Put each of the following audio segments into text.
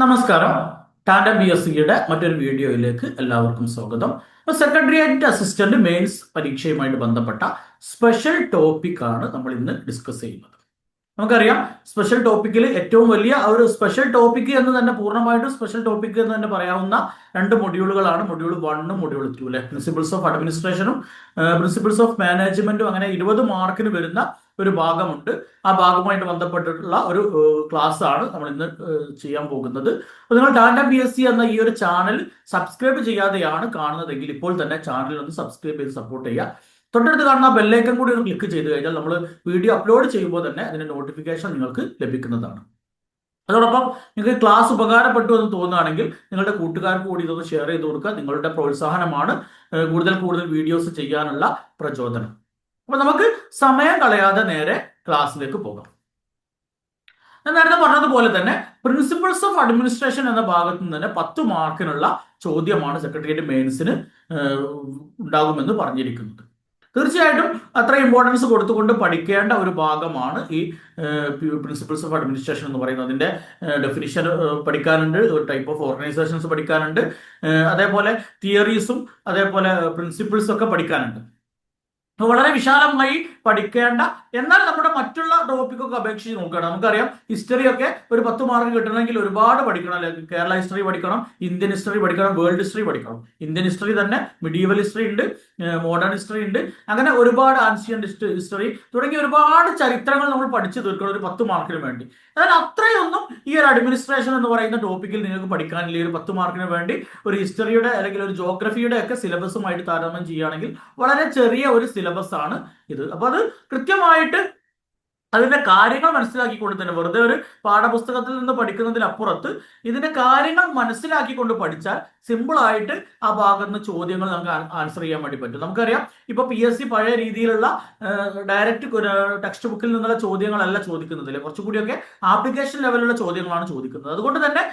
നമസ്കാരം. Tandem B S സിയുടെ മറ്റൊരു വീഡിയോയിലേക്ക് എല്ലാവർക്കും സ്വാഗതം. സെക്രട്ടേറിയറ്റ് അസിസ്റ്റന്റ് മെയിൻസ് പരീക്ഷയുമായിട്ട് ബന്ധപ്പെട്ട സ്പെഷ്യൽ ടോപ്പിക്കാണ് നമ്മൾ ഇന്ന് ഡിസ്കസ് ചെയ്യുന്നത്. നമുക്കറിയാം, സ്പെഷ്യൽ ടോപ്പിക്കിൽ ഏറ്റവും വലിയ ഒരു സ്പെഷ്യൽ ടോപ്പിക് എന്ന് തന്നെ പൂർണ്ണമായിട്ടും സ്പെഷ്യൽ ടോപ്പിക് എന്ന് തന്നെ പറയാവുന്ന രണ്ട് മൊഡ്യൂളുകളാണ് മൊഡ്യൂൾ 1ഉം മൊഡ്യൂൾ 2 അല്ലെ. പ്രിൻസിപ്പിൾസ് ഓഫ് അഡ്മിനിസ്ട്രേഷനും പ്രിൻസിപ്പിൾസ് ഓഫ് മാനേജ്മെന്റും അങ്ങനെ 20 മാർക്കിന് വരുന്ന ഒരു ഭാഗമുണ്ട്. ആ ഭാഗവുമായിട്ട് ബന്ധപ്പെട്ടിട്ടുള്ള ഒരു ക്ലാസ് ആണ് നമ്മൾ ഇന്ന് ചെയ്യാൻ പോകുന്നത്. അപ്പോൾ നിങ്ങൾ ടാൻഡം ബി എസ് സി എന്ന ഈ ഒരു ചാനൽ സബ്സ്ക്രൈബ് ചെയ്യാതെയാണ് കാണുന്നതെങ്കിൽ ഇപ്പോൾ തന്നെ ചാനൽ ഒന്ന് സബ്സ്ക്രൈബ് ചെയ്ത് സപ്പോർട്ട് ചെയ്യുക. തൊട്ടടുത്ത് കാണുന്ന ബെല്ലൈക്കൺ കൂടി ഒന്ന് ക്ലിക്ക് ചെയ്ത് കഴിഞ്ഞാൽ നമ്മൾ വീഡിയോ അപ്ലോഡ് ചെയ്യുമ്പോൾ തന്നെ അതിന്റെ നോട്ടിഫിക്കേഷൻ നിങ്ങൾക്ക് ലഭിക്കുന്നതാണ്. അതോടൊപ്പം നിങ്ങൾക്ക് ക്ലാസ് ഉപകാരപ്പെട്ടു എന്ന് തോന്നുകയാണെങ്കിൽ നിങ്ങളുടെ കൂട്ടുകാർക്ക് കൂടി ഇതൊന്ന് ഷെയർ ചെയ്ത് കൊടുക്കുക. നിങ്ങളുടെ പ്രോത്സാഹനമാണ് കൂടുതൽ കൂടുതൽ വീഡിയോസ് ചെയ്യാനുള്ള പ്രചോദനം. അപ്പൊ നമുക്ക് സമയം കളയാതെ നേരെ ക്ലാസ്സിലേക്ക് പോകാം. ഞാൻ നേരത്തെ പറഞ്ഞതുപോലെ തന്നെ പ്രിൻസിപ്പിൾസ് ഓഫ് അഡ്മിനിസ്ട്രേഷൻ എന്ന ഭാഗത്ത് നിന്ന് തന്നെ 10 മാർക്കിനുള്ള ചോദ്യമാണ് സെക്രട്ടേറിയറ്റ് മെയിൻസിന് ഉണ്ടാകുമെന്ന് പറഞ്ഞിരിക്കുന്നത്. തീർച്ചയായിട്ടും അത്ര ഇമ്പോർട്ടൻസ് കൊടുത്തുകൊണ്ട് പഠിക്കേണ്ട ഒരു ഭാഗമാണ് ഈ പ്രിൻസിപ്പിൾസ് ഓഫ് അഡ്മിനിസ്ട്രേഷൻ എന്ന് പറയുന്നത്. അതിന്റെ ഡെഫിനിഷൻ പഠിക്കാനുണ്ട്, ഒരു ടൈപ്പ് ഓഫ് ഓർഗനൈസേഷൻസ് പഠിക്കാനുണ്ട്, അതേപോലെ തിയറീസും അതേപോലെ പ്രിൻസിപ്പിൾസും ഒക്കെ പഠിക്കാനുണ്ട്. വളരെ വിശാലമായി പഠിക്കേണ്ട, എന്നാൽ നമ്മുടെ മറ്റുള്ള ടോപ്പിക്കൊക്കെ അപേക്ഷിച്ച് നോക്കുകയാണ്. നമുക്കറിയാം, ഹിസ്റ്ററി ഒക്കെ ഒരു 10 മാർക്ക് കിട്ടണമെങ്കിൽ ഒരുപാട് പഠിക്കണം അല്ലെ. കേരള ഹിസ്റ്ററി പഠിക്കണം, ഇന്ത്യൻ ഹിസ്റ്ററി പഠിക്കണം, വേൾഡ് ഹിസ്റ്ററി പഠിക്കണം. ഇന്ത്യൻ ഹിസ്റ്ററി തന്നെ മിഡീവൽ ഹിസ്റ്ററി ഉണ്ട്, മോഡേൺ ഹിസ്റ്ററി ഉണ്ട്, അങ്ങനെ ഒരുപാട് ആൻഷ്യന്റ് ഹിസ്റ്ററി തുടങ്ങിയ ഒരുപാട് ചരിത്രങ്ങൾ നമ്മൾ പഠിച്ചു തീർക്കണം ഒരു 10 മാർക്കിന് വേണ്ടി. എന്നാൽ അത്രയൊന്നും ഈ ഒരു അഡ്മിനിസ്ട്രേഷൻ എന്ന് പറയുന്ന ടോപ്പിക്കിൽ നിങ്ങൾക്ക് പഠിക്കാനില്ല. ഒരു 10 മാർക്കിന് വേണ്ടി ഒരു ഹിസ്റ്ററിയുടെ അല്ലെങ്കിൽ ഒരു ജോഗ്രഫിയുടെ ഒക്കെ സിലബസുമായിട്ട് താരതമ്യം ചെയ്യുകയാണെങ്കിൽ വളരെ ചെറിയ ഒരു സിലബസ് ആണ് ഇത്. അപ്പൊ അത് കൃത്യമായിട്ട് അതിന്റെ കാര്യങ്ങൾ മനസ്സിലാക്കിക്കൊണ്ട് തന്നെ, വെറുതെ ഒരു പാഠപുസ്തകത്തിൽ നിന്ന് പഠിക്കുന്നതിനപ്പുറത്ത് ഇതിന്റെ കാര്യങ്ങൾ മനസ്സിലാക്കിക്കൊണ്ട് പഠിച്ചാൽ സിമ്പിൾ ആയിട്ട് ആ ഭാഗത്ത് നിന്ന് ചോദ്യങ്ങൾ നമുക്ക് ആൻസർ ചെയ്യാൻ വേണ്ടി പറ്റും. നമുക്കറിയാം, ഇപ്പൊ PSC പഴയ രീതിയിലുള്ള ഡയറക്റ്റ് ടെക്സ്റ്റ് ബുക്കിൽ നിന്നുള്ള ചോദ്യങ്ങളല്ല ചോദിക്കുന്നതിൽ, കുറച്ചുകൂടിയൊക്കെ ആപ്ലിക്കേഷൻ ലെവലുള്ള ചോദ്യങ്ങളാണ് ചോദിക്കുന്നത്. അതുകൊണ്ട് തന്നെ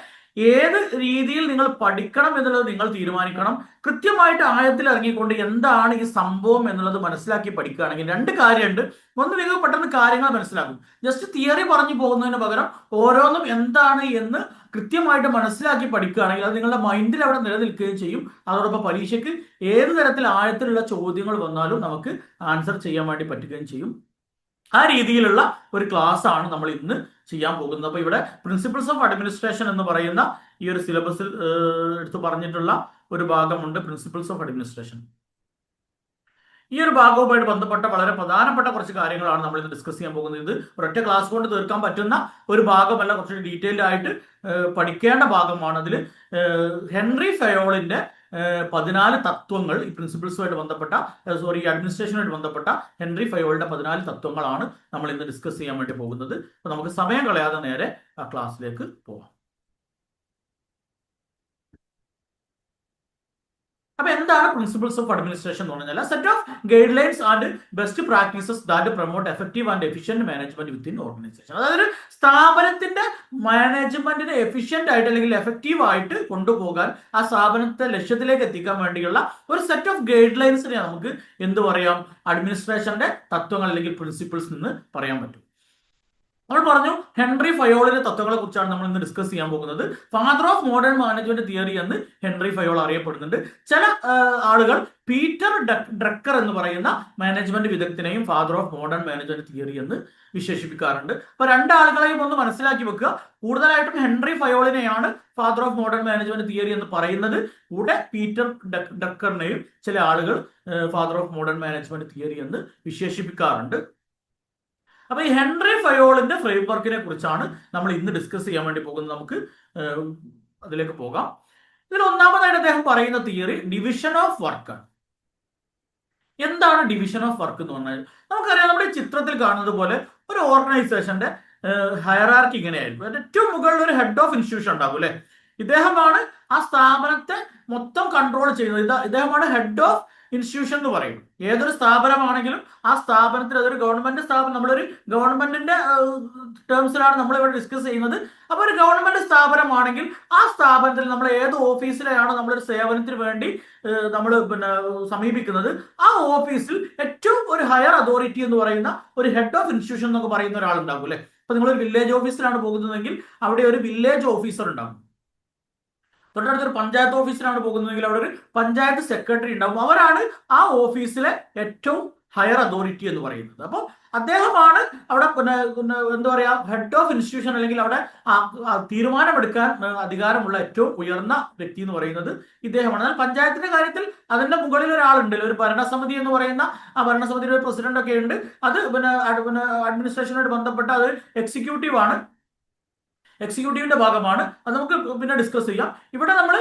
ഏത് രീതിയിൽ നിങ്ങൾ പഠിക്കണം എന്നുള്ളത് നിങ്ങൾ തീരുമാനിക്കണം. കൃത്യമായിട്ട് ആഴത്തിൽ ഇറങ്ങിക്കൊണ്ട് എന്താണ് ഈ സംഭവം എന്നുള്ളത് മനസ്സിലാക്കി പഠിക്കുകയാണെങ്കിൽ 2 കാര്യമുണ്ട്. ഒന്ന്, നിങ്ങൾ പെട്ടെന്ന് കാര്യങ്ങൾ മനസ്സിലാക്കും. ജസ്റ്റ് തിയറി പറഞ്ഞു പോകുന്നതിന് പകരം ഓരോന്നും എന്താണ് എന്ന് കൃത്യമായിട്ട് മനസ്സിലാക്കി പഠിക്കുകയാണെങ്കിൽ അത് നിങ്ങളുടെ മൈൻഡിൽ അവിടെ നിലനിൽക്കുകയും ചെയ്യും. അതോടൊപ്പം പരീക്ഷയ്ക്ക് ഏത് തരത്തിൽ ആഴത്തിലുള്ള ചോദ്യങ്ങൾ വന്നാലും നമുക്ക് ആൻസർ ചെയ്യാൻ വേണ്ടി പറ്റുകയും ചെയ്യും. ആ രീതിയിലുള്ള ഒരു ക്ലാസ് ആണ് നമ്മൾ ഇന്ന് ചെയ്യാൻ പോകുന്നത്. അപ്പൊ ഇവിടെ പ്രിൻസിപ്പിൾസ് ഓഫ് അഡ്മിനിസ്ട്രേഷൻ എന്ന് പറയുന്ന ഈ ഒരു സിലബസിൽ എടുത്തു പറഞ്ഞിട്ടുള്ള ഒരു ഭാഗമുണ്ട്, പ്രിൻസിപ്പിൾസ് ഓഫ് അഡ്മിനിസ്ട്രേഷൻ. ഈ ഒരു ഭാഗവുമായിട്ട് ബന്ധപ്പെട്ട വളരെ പ്രധാനപ്പെട്ട കുറച്ച് കാര്യങ്ങളാണ് നമ്മൾ ഇന്ന് ഡിസ്കസ് ചെയ്യാൻ പോകുന്നത്. ഇത് ഒരൊറ്റ ക്ലാസ് കൊണ്ട് തീർക്കാൻ പറ്റുന്ന ഒരു ഭാഗമല്ല, കുറച്ച് ഡീറ്റെയിൽഡ് ആയിട്ട് പഠിക്കേണ്ട ഭാഗമാണ്. അതിൽ ഹെൻറി ഫയോളിന്റെ 14 തത്വങ്ങൾ, ഈ പ്രിൻസിപ്പിൾസുമായിട്ട് ബന്ധപ്പെട്ട അഡ്മിനിസ്ട്രേഷനുമായിട്ട് ബന്ധപ്പെട്ട ഹെൻറി ഫയോളിന്റെ 14 തത്വങ്ങളാണ് നമ്മൾ ഇന്ന് ഡിസ്കസ് ചെയ്യാൻ വേണ്ടി പോകുന്നത്. അപ്പൊ നമുക്ക് സമയം കളയാതെ നേരെ ആ ക്ലാസ്സിലേക്ക് പോകാം. അപ്പൊ എന്താണ് പ്രിൻസിപ്പിൾസ് ഓഫ് അഡ്മിനിസ്ട്രേഷൻ എന്ന് പറഞ്ഞാൽ? Set of guide lines and best practices that promote effective and efficient management within organisation. അതായത് സ്ഥാപനത്തിന്റെ മാനേജ്മെന്റിനെ എഫിഷ്യന്റ് ആയിട്ട് അല്ലെങ്കിൽ എഫക്റ്റീവ് ആയിട്ട് കൊണ്ടുപോകാൻ, ആ സ്ഥാപനത്തെ ലക്ഷ്യത്തിലേക്ക് എത്തിക്കാൻ വേണ്ടിയുള്ള ഒരു സെറ്റ് ഓഫ് ഗൈഡ് ലൈൻസിനെ നമുക്ക് എന്ത് പറയാം? അഡ്മിനിസ്ട്രേഷന്റെ തത്വങ്ങൾ അല്ലെങ്കിൽ പ്രിൻസിപ്പിൾസ് എന്ന് പറയാൻ പറ്റും. നമ്മൾ പറഞ്ഞു, ഹെൻറി ഫയോളിന്റെ തത്വങ്ങളെ കുറിച്ചാണ് നമ്മൾ ഇന്ന് ഡിസ്കസ് ചെയ്യാൻ പോകുന്നത്. Father of modern management theory എന്ന് ഹെൻറി ഫയോൾ അറിയപ്പെടുന്നുണ്ട്. ചില ആളുകൾ പീറ്റർ ഡ്രക്കർ എന്ന് പറയുന്ന മാനേജ്മെന്റ് വിദഗ്ധനെയും father of modern management theory എന്ന് വിശേഷിപ്പിക്കാറുണ്ട്. അപ്പൊ 2 ആളുകളെയും ഒന്ന് മനസ്സിലാക്കി വെക്കുക. കൂടുതലായിട്ടും ഹെൻറി ഫയോളിനെയാണ് father of modern management theory എന്ന് പറയുന്നത്. കൂടെ പീറ്റർ ഡ്രക്കറിനെയും ചില ആളുകൾ father of modern management theory എന്ന് വിശേഷിപ്പിക്കാറുണ്ട്. അപ്പൊ ഈ ഹെൻറി ഫയോളിന്റെ ഫ്രെയിംവർക്കിനെ കുറിച്ചാണ് നമ്മൾ ഇന്ന് ഡിസ്കസ് ചെയ്യാൻ വേണ്ടി പോകുന്നത്. നമുക്ക് അതിലേക്ക് പോകാം. ഇതിൽ ഒന്നാമതായിട്ട് അദ്ദേഹം പറയുന്ന തിയറി ഡിവിഷൻ ഓഫ് വർക്ക് ആണ്. എന്താണ് ഡിവിഷൻ ഓഫ് വർക്ക് എന്ന് പറഞ്ഞാൽ? നമുക്കറിയാം, നമ്മുടെ ചിത്രത്തിൽ കാണുന്നത് പോലെ ഒരു ഓർഗനൈസേഷന്റെ ഹയറാർക്കി ഇങ്ങനെയായിരിക്കും. ഏറ്റവും മുകളിൽ ഒരു ഹെഡ് ഓഫ് ഇൻസ്റ്റിറ്റ്യൂഷൻ ഉണ്ടാകും അല്ലെ. ഇദ്ദേഹമാണ് ആ സ്ഥാപനത്തെ മൊത്തം കൺട്രോൾ ചെയ്യുന്നത്. ഇദ്ദേഹമാണ് ഹെഡ് ഓഫ് ഇൻസ്റ്റിറ്റ്യൂഷൻ എന്ന് പറയും. ഏതൊരു സ്ഥാപനമാണെങ്കിലും ആ സ്ഥാപനത്തിൽ, അതൊരു ഗവൺമെന്റ് സ്ഥാപനം, നമ്മളൊരു ഗവൺമെന്റിന്റെ ടേംസിലാണ് നമ്മൾ ഇവിടെ ഡിസ്കസ് ചെയ്യുന്നത്. അപ്പൊ ഒരു ഗവൺമെന്റ് സ്ഥാപനമാണെങ്കിൽ ആ സ്ഥാപനത്തിൽ നമ്മൾ ഏത് ഓഫീസിലെയാണ് നമ്മളൊരു സേവനത്തിന് വേണ്ടി നമ്മൾ സമീപിക്കുന്നത്, ആ ഓഫീസിൽ ഏറ്റവും ഒരു ഹയർ അതോറിറ്റി എന്ന് പറയുന്ന ഒരു ഹെഡ് ഓഫ് ഇൻസ്റ്റിറ്റ്യൂഷൻ എന്നൊക്കെ പറയുന്ന ഒരാളുണ്ടാകും അല്ലെ. അപ്പൊ നിങ്ങളൊരു വില്ലേജ് ഓഫീസിലാണ് പോകുന്നതെങ്കിൽ അവിടെ ഒരു വില്ലേജ് ഓഫീസർ ഉണ്ടാകും. തൊട്ടടുത്തൊരു പഞ്ചായത്ത് ഓഫീസിലാണ് പോകുന്നതെങ്കിൽ അവിടെ ഒരു പഞ്ചായത്ത് സെക്രട്ടറി ഉണ്ടാവും. അവരാണ് ആ ഓഫീസിലെ ഏറ്റവും ഹയർ അതോറിറ്റി എന്ന് പറയുന്നത്. അപ്പോൾ അദ്ദേഹമാണ് അവിടെ എന്താ പറയാ ഹെഡ് ഓഫ് ഇൻസ്റ്റിറ്റ്യൂഷൻ, അല്ലെങ്കിൽ അവിടെ തീരുമാനമെടുക്കാൻ അധികാരമുള്ള ഏറ്റവും ഉയർന്ന വ്യക്തി എന്ന് പറയുന്നത് ഇദ്ദേഹമാണ്. എന്നാൽ പഞ്ചായത്തിന്റെ കാര്യത്തിൽ അതിന്റെ മുകളിൽ ഒരാളുണ്ടല്ലോ, ഒരു ഭരണസമിതി എന്ന് പറയുന്ന ആ ഭരണസമിതിയുടെ പ്രസിഡന്റ് ഒക്കെ ഉണ്ട്. അത് അഡ്മിനിസ്ട്രേഷനുമായിട്ട് ബന്ധപ്പെട്ട അത് എക്സിക്യൂട്ടീവിന്റെ ഭാഗമാണ്. അത് നമുക്ക് പിന്നെ ഡിസ്കസ് ചെയ്യാം. ഇവിടെ നമ്മൾ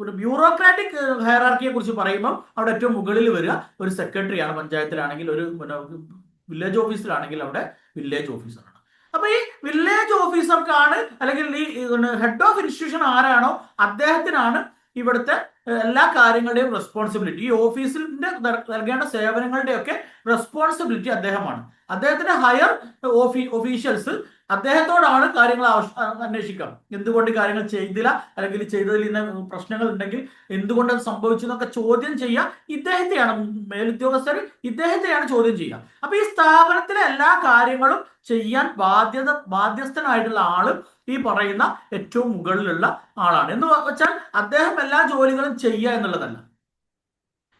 ഒരു ബ്യൂറോക്രാറ്റിക് ഹയറാർക്കിയെ കുറിച്ച് പറയുമ്പോൾ അവിടെ ഏറ്റവും മുകളിൽ വരിക ഒരു സെക്രട്ടറിയാണ്. പഞ്ചായത്തിലാണെങ്കിൽ ഒരു വില്ലേജ് ഓഫീസിലാണെങ്കിൽ അവിടെ വില്ലേജ് ഓഫീസറാണ്. അപ്പൊ ഈ വില്ലേജ് ഓഫീസർക്കാണ്, അല്ലെങ്കിൽ ഈ ഹെഡ് ഓഫ് ഇൻസ്റ്റിറ്റ്യൂഷൻ ആരാണോ അദ്ദേഹത്തിനാണ് ഇവിടുത്തെ എല്ലാ കാര്യങ്ങളുടെയും റെസ്പോൺസിബിലിറ്റി, ഈ ഓഫീസിന്റെ നൽകേണ്ട സേവനങ്ങളുടെ ഒക്കെ റെസ്പോൺസിബിലിറ്റി അദ്ദേഹമാണ്. അദ്ദേഹത്തിന്റെ ഹയർ ഒഫീഷ്യൽസ് അദ്ദേഹത്തോടാണ് കാര്യങ്ങൾ അന്വേഷിക്കാം. എന്തുകൊണ്ട് കാര്യങ്ങൾ ചെയ്തില്ല, അല്ലെങ്കിൽ ചെയ്തതിൽ ഇന്ന പ്രശ്നങ്ങൾ ഉണ്ടെങ്കിൽ എന്തുകൊണ്ട് അത് സംഭവിച്ചു എന്നൊക്കെ ചോദ്യം ചെയ്യുക ഇദ്ദേഹത്തെയാണ്. മേലുദ്യോഗസ്ഥർ ഇദ്ദേഹത്തെയാണ് ചോദ്യം ചെയ്യുക. അപ്പൊ ഈ സ്ഥാപനത്തിലെ എല്ലാ കാര്യങ്ങളും ചെയ്യാൻ ബാധ്യസ്ഥനായിട്ടുള്ള ആള് ഈ പറയുന്ന ഏറ്റവും മുകളിലുള്ള ആളാണ്. എന്ന് വെച്ചാൽ അദ്ദേഹം എല്ലാ ജോലികളും ചെയ്യുക എന്നുള്ളതല്ല.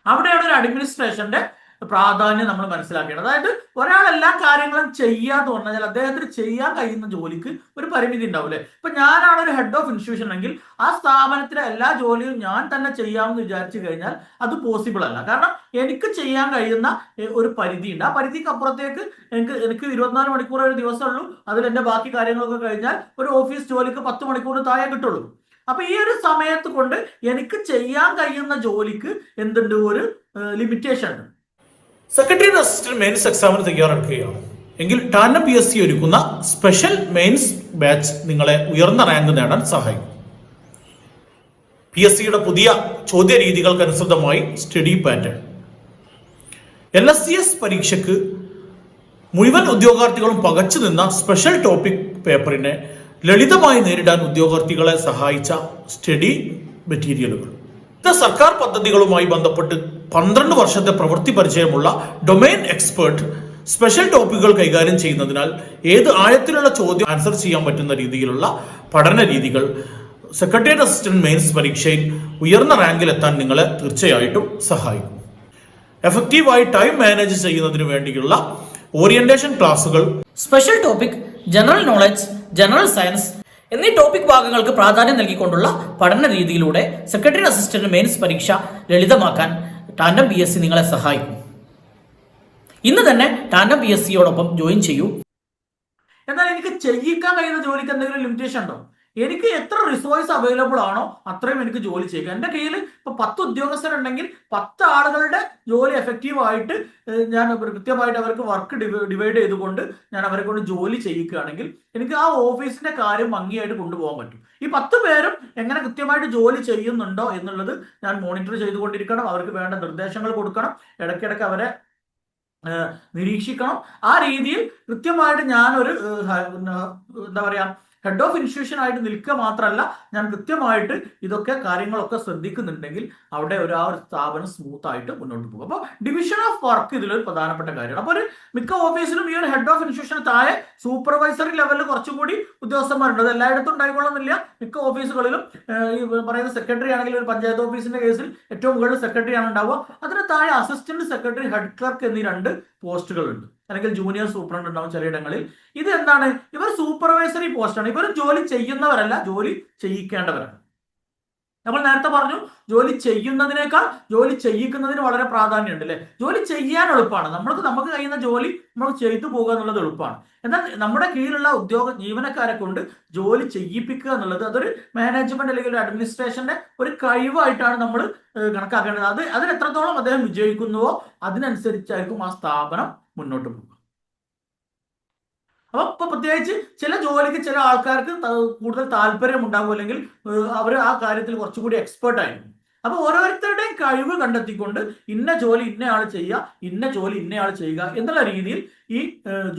അവിടെയാണ് ഒരു അഡ്മിനിസ്ട്രേഷന്റെ പ്രാധാന്യം നമ്മൾ മനസ്സിലാക്കേണ്ടത്. അതായത് ഒരാൾ എല്ലാ കാര്യങ്ങളും ചെയ്യാന്ന് പറഞ്ഞാൽ അദ്ദേഹത്തിന് ചെയ്യാൻ കഴിയുന്ന ജോലിക്ക് ഒരു പരിമിതി ഉണ്ടാവില്ലേ. ഇപ്പൊ ഞാനാണ് ഒരു ഹെഡ് ഓഫ് ഇൻസ്റ്റിറ്റ്യൂഷൻ എങ്കിൽ ആ സ്ഥാപനത്തിലെ എല്ലാ ജോലിയും ഞാൻ തന്നെ ചെയ്യാമെന്ന് വിചാരിച്ചു കഴിഞ്ഞാൽ അത് പോസിബിൾ അല്ല. കാരണം എനിക്ക് ചെയ്യാൻ കഴിയുന്ന ഒരു പരിധി ഉണ്ട്. ആ പരിധിക്ക് അപ്പുറത്തേക്ക് എനിക്ക് 24 മണിക്കൂർ ഒരു ദിവസമുള്ളൂ. അതിൽ എന്റെ ബാക്കി കാര്യങ്ങളൊക്കെ കഴിഞ്ഞാൽ ഒരു ഓഫീസ് ജോലിക്ക് 10 മണിക്കൂർ താഴെ കിട്ടുള്ളൂ. അപ്പൊ ഈ ഒരു സമയത്ത് കൊണ്ട് എനിക്ക് ചെയ്യാൻ കഴിയുന്ന ജോലിക്ക് എന്തുണ്ട്, ഒരു ലിമിറ്റേഷൻ ഉണ്ട്. സെക്രട്ടറി അസിസ്റ്റന്റ് മെയിൻസ് എക്സാമിന് തയ്യാറെടുക്കുകയാണ് എങ്കിൽ ടാൻഡം PSC ഒരുക്കുന്ന സ്പെഷ്യൽ മെയിൻസ് ബാച്ച് നിങ്ങളെ ഉയർന്ന റാങ്ക് നേടാൻ സഹായിക്കും. PSCയുടെ പുതിയ ചോദ്യ രീതികൾക്കനുസൃതമായി സ്റ്റഡി പാറ്റേൺ, LSCS പരീക്ഷയ്ക്ക് മുഴുവൻ ഉദ്യോഗാർത്ഥികളും പകച്ചു നിന്ന സ്പെഷ്യൽ ടോപ്പിക് പേപ്പറിനെ ലളിതമായി നേരിടാൻ ഉദ്യോഗാർത്ഥികളെ സഹായിച്ച സ്റ്റഡി മെറ്റീരിയലുകൾ. ഇത് സർക്കാർ പദ്ധതികളുമായി ബന്ധപ്പെട്ട് 12 വർഷത്തെ പ്രവൃത്തി പരിചയമുള്ള ഡൊമൈൻ എക്സ്പേർട്ട് സ്പെഷ്യൽ ടോപ്പിക്കുകൾ കൈകാര്യം ചെയ്യുന്നതിനാൽ ഏത് ആഴത്തിലുള്ള ചോദ്യം ആൻസർ ചെയ്യാൻ പറ്റുന്ന രീതിയിലുള്ള പഠന രീതികൾ സെക്രട്ടേറിയറ്റ് അസിസ്റ്റന്റ് മെയിൻസ് പരീക്ഷയിൽ ഉയർന്ന റാങ്കിൽ എത്താൻ നിങ്ങളെ തീർച്ചയായിട്ടും സഹായിക്കും. എഫക്റ്റീവായി ടൈം മാനേജ് ചെയ്യുന്നതിന് വേണ്ടിയുള്ള ഓറിയന്റേഷൻ ക്ലാസുകൾ, special topic, general knowledge, general science എന്നീ ടോപ്പിക് ഭാഗങ്ങൾക്ക് പ്രാധാന്യം നൽകിക്കൊണ്ടുള്ള പഠന രീതിയിലൂടെ സെക്രട്ടറി അസിസ്റ്റന്റ് മെയിൻസ് പരീക്ഷ ലളിതമാക്കാൻ ടാൻഡം PSC നിങ്ങളെ സഹായിക്കും. ഇന്ന് തന്നെ ടാൻഡം PSCയോടൊപ്പം ജോയിൻ ചെയ്യൂ. എന്നാൽ എനിക്ക് ചെയ്യിക്കാൻ കഴിയുന്ന ജോലിക്ക് എന്തെങ്കിലും ലിമിറ്റേഷൻ ഉണ്ടോ? എനിക്ക് എത്ര റിസോഴ്സ് അവൈലബിൾ ആണോ അത്രയും എനിക്ക് ജോലി ചെയ്യുക. എൻ്റെ കയ്യിൽ ഇപ്പൊ 10 ഉദ്യോഗസ്ഥരുണ്ടെങ്കിൽ 10 ആളുകളുടെ ജോലി എഫക്റ്റീവായിട്ട് ഞാൻ കൃത്യമായിട്ട് അവർക്ക് വർക്ക് ഡിവൈഡ് ചെയ്തുകൊണ്ട് ഞാൻ അവരെ കൊണ്ട് ജോലി ചെയ്യിക്കുകയാണെങ്കിൽ എനിക്ക് ആ ഓഫീസിന്റെ കാര്യം ഭംഗിയായിട്ട് കൊണ്ടുപോകാൻ പറ്റും. ഈ 10 പേരും എങ്ങനെ കൃത്യമായിട്ട് ജോലി ചെയ്യുന്നുണ്ടോ എന്നുള്ളത് ഞാൻ മോണിറ്റർ ചെയ്തുകൊണ്ടിരിക്കണം. അവർക്ക് വേണ്ട നിർദ്ദേശങ്ങൾ കൊടുക്കണം, ഇടയ്ക്കിടയ്ക്ക് അവരെ നിരീക്ഷിക്കണം. ആ രീതിയിൽ കൃത്യമായിട്ട് ഞാനൊരു എന്താ പറയാ ഹെഡ് ഓഫ് ഇൻസ്റ്റിറ്റ്യൂഷൻ ആയിട്ട് നിൽക്കുക മാത്രമല്ല, ഞാൻ കൃത്യമായിട്ട് ഇതൊക്കെ കാര്യങ്ങളൊക്കെ ശ്രദ്ധിക്കുന്നുണ്ടെങ്കിൽ അവിടെ ആ ഒരു സ്ഥാപനം സ്മൂത്ത് ആയിട്ട് മുന്നോട്ട് പോകും. അപ്പോൾ ഡിവിഷൻ ഓഫ് വർക്ക് ഇതിലൊരു പ്രധാനപ്പെട്ട കാര്യമാണ്. അപ്പോൾ ഒരു മിക്ക ഓഫീസിലും ഈ ഒരു ഹെഡ് ഓഫ് ഇൻസ്റ്റിറ്റ്യൂഷൻ താഴെ സൂപ്പർവൈസറി ലെവലിൽ കുറച്ചും കൂടി ഉദ്യോഗസ്ഥന്മാരുണ്ട്. അത് എല്ലായിടത്തും ഉണ്ടായിക്കൊള്ളുന്നില്ല. മിക്ക ഓഫീസുകളിലും ഈ പറയുന്ന സെക്രട്ടറി ആണെങ്കിൽ ഒരു പഞ്ചായത്ത് ഓഫീസിന്റെ കേസിൽ ഏറ്റവും മുകളിൽ സെക്രട്ടറിയാണ് ഉണ്ടാവുക. അതിന് താഴെ അസിസ്റ്റന്റ് സെക്രട്ടറി, ഹെഡ് ക്ലർക്ക് എന്നീ 2 പോസ്റ്റുകളുണ്ട്. അല്ലെങ്കിൽ ജൂനിയർ സൂപ്രണ്ട് ഉണ്ടാവും ചിലയിടങ്ങളിൽ. ഇത് എന്താണ്? ഇവർ സൂപ്പർവൈസറി പോസ്റ്റാണ്. ഇവർ ജോലി ചെയ്യുന്നവരല്ല, ജോലി ചെയ്യിക്കേണ്ടവരാണ്. നമ്മൾ നേരത്തെ പറഞ്ഞു ജോലി ചെയ്യുന്നതിനേക്കാൾ ജോലി ചെയ്യിക്കുന്നതിന് വളരെ പ്രാധാന്യമുണ്ട് അല്ലെ. ജോലി ചെയ്യാൻ എളുപ്പമാണ്, നമുക്ക് കഴിയുന്ന ജോലി നമ്മൾ ചെയ്തു പോകുക എന്നുള്ളത് എളുപ്പമാണ്. എന്നാൽ നമ്മുടെ കീഴിലുള്ള ജീവനക്കാരെ കൊണ്ട് ജോലി ചെയ്യിപ്പിക്കുക എന്നുള്ളത് അതൊരു മാനേജ്മെന്റ് അല്ലെങ്കിൽ ഒരു അഡ്മിനിസ്ട്രേഷന്റെ ഒരു കഴിവായിട്ടാണ് നമ്മൾ കണക്കാക്കേണ്ടത്. അതിൽ എത്രത്തോളം അദ്ദേഹം വിജയിക്കുന്നുവോ അതിനനുസരിച്ചായിരിക്കും ആ സ്ഥാപനം മുന്നോട്ട് പോകുക. അപ്പൊ ഇപ്പൊ പ്രത്യേകിച്ച് ചില ജോലിക്ക് ചില ആൾക്കാർക്ക് കൂടുതൽ താല്പര്യം ഉണ്ടാകും, അല്ലെങ്കിൽ അവർ ആ കാര്യത്തിൽ കുറച്ചുകൂടി എക്സ്പേർട്ട് ആയിരിക്കും. അപ്പൊ ഓരോരുത്തരുടെയും കഴിവ് കണ്ടെത്തിക്കൊണ്ട് ഇന്ന ജോലി ഇന്നയാൾ ചെയ്യുക, ഇന്ന ജോലി ഇന്നയാൾ ചെയ്യുക എന്നുള്ള രീതിയിൽ ഈ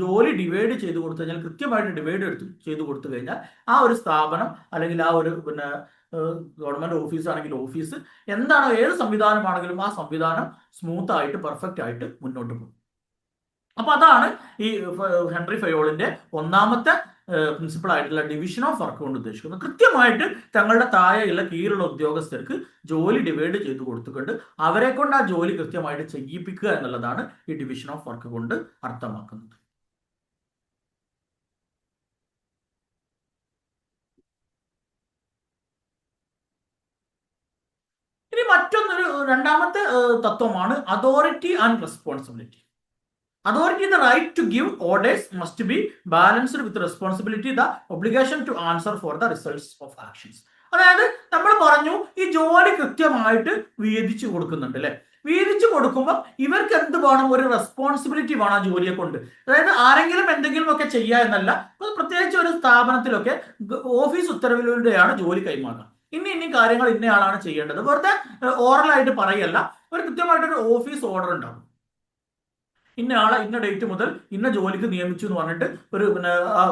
ജോലി ഡിവൈഡ് ചെയ്ത് കൊടുത്തു കഴിഞ്ഞാൽ, കൃത്യമായിട്ട് ഡിവൈഡ് ചെയ്ത് കൊടുത്തു കഴിഞ്ഞാൽ ആ ഒരു സ്ഥാപനം അല്ലെങ്കിൽ ആ ഒരു ഗവൺമെന്റ് ഓഫീസ് ആണെങ്കിൽ ഓഫീസ് എന്താണോ, ഏത് സംവിധാനമാണെങ്കിലും ആ സംവിധാനം സ്മൂത്ത് ആയിട്ട് പെർഫെക്റ്റ് ആയിട്ട് മുന്നോട്ട് പോകും. അപ്പൊ അതാണ് ഈ ഹെൻറി ഫയോളിന്റെ ഒന്നാമത്തെ പ്രിൻസിപ്പൾ ആയിട്ടുള്ള ഡിവിഷൻ ഓഫ് വർക്ക് കൊണ്ട് ഉദ്ദേശിക്കുന്നത്. കൃത്യമായിട്ട് തങ്ങളുടെ താഴെയുള്ള കീഴിലുള്ള ഉദ്യോഗസ്ഥർക്ക് ജോലി ഡിവൈഡ് ചെയ്ത് കൊടുത്തുകൊണ്ട് അവരെ കൊണ്ട് ആ ജോലി കൃത്യമായിട്ട് ചെയ്യിപ്പിക്കുക എന്നുള്ളതാണ് ഈ ഡിവിഷൻ ഓഫ് വർക്ക് കൊണ്ട് അർത്ഥമാക്കുന്നത്. ഇനി മറ്റൊന്നൊരു രണ്ടാമത്തെ തത്വമാണ് authority and responsibility. Authority, the right to give orders must be balanced with responsibility, the obligation to answer for the results of actions. അതായത് നമ്മൾ പറഞ്ഞു ഈ ജോലി കൃത്യമായിട്ട് വീതിച്ചു കൊടുക്കുന്നുണ്ട് അല്ലെ. വീതിച്ചു കൊടുക്കുമ്പോൾ ഇവർക്ക് എന്ത് വേണം, ഒരു റെസ്പോൺസിബിലിറ്റി വേണം ആ ജോലിയെ കൊണ്ട്. അതായത് ആരെങ്കിലും എന്തെങ്കിലും ഒക്കെ ചെയ്യുക എന്നല്ല, പ്രത്യേകിച്ച് ഒരു സ്ഥാപനത്തിലൊക്കെ ഓഫീസ് ഉത്തരവിലൂടെയാണ് ജോലി കൈമാറുക. ഇനി കാര്യങ്ങൾ ഇന്നയാളാണ് ചെയ്യേണ്ടത്, വെറുതെ ഓറലായിട്ട് പറയല്ല. ഒരു കൃത്യമായിട്ടൊരു ഓഫീസ് ഓർഡർ ഉണ്ടാവും. ഇന്ന ആളെ ഇന്ന ഡേറ്റ് മുതൽ ഇന്ന ജോലിക്ക് നിയമിച്ചു എന്ന് പറഞ്ഞിട്ട് ഒരു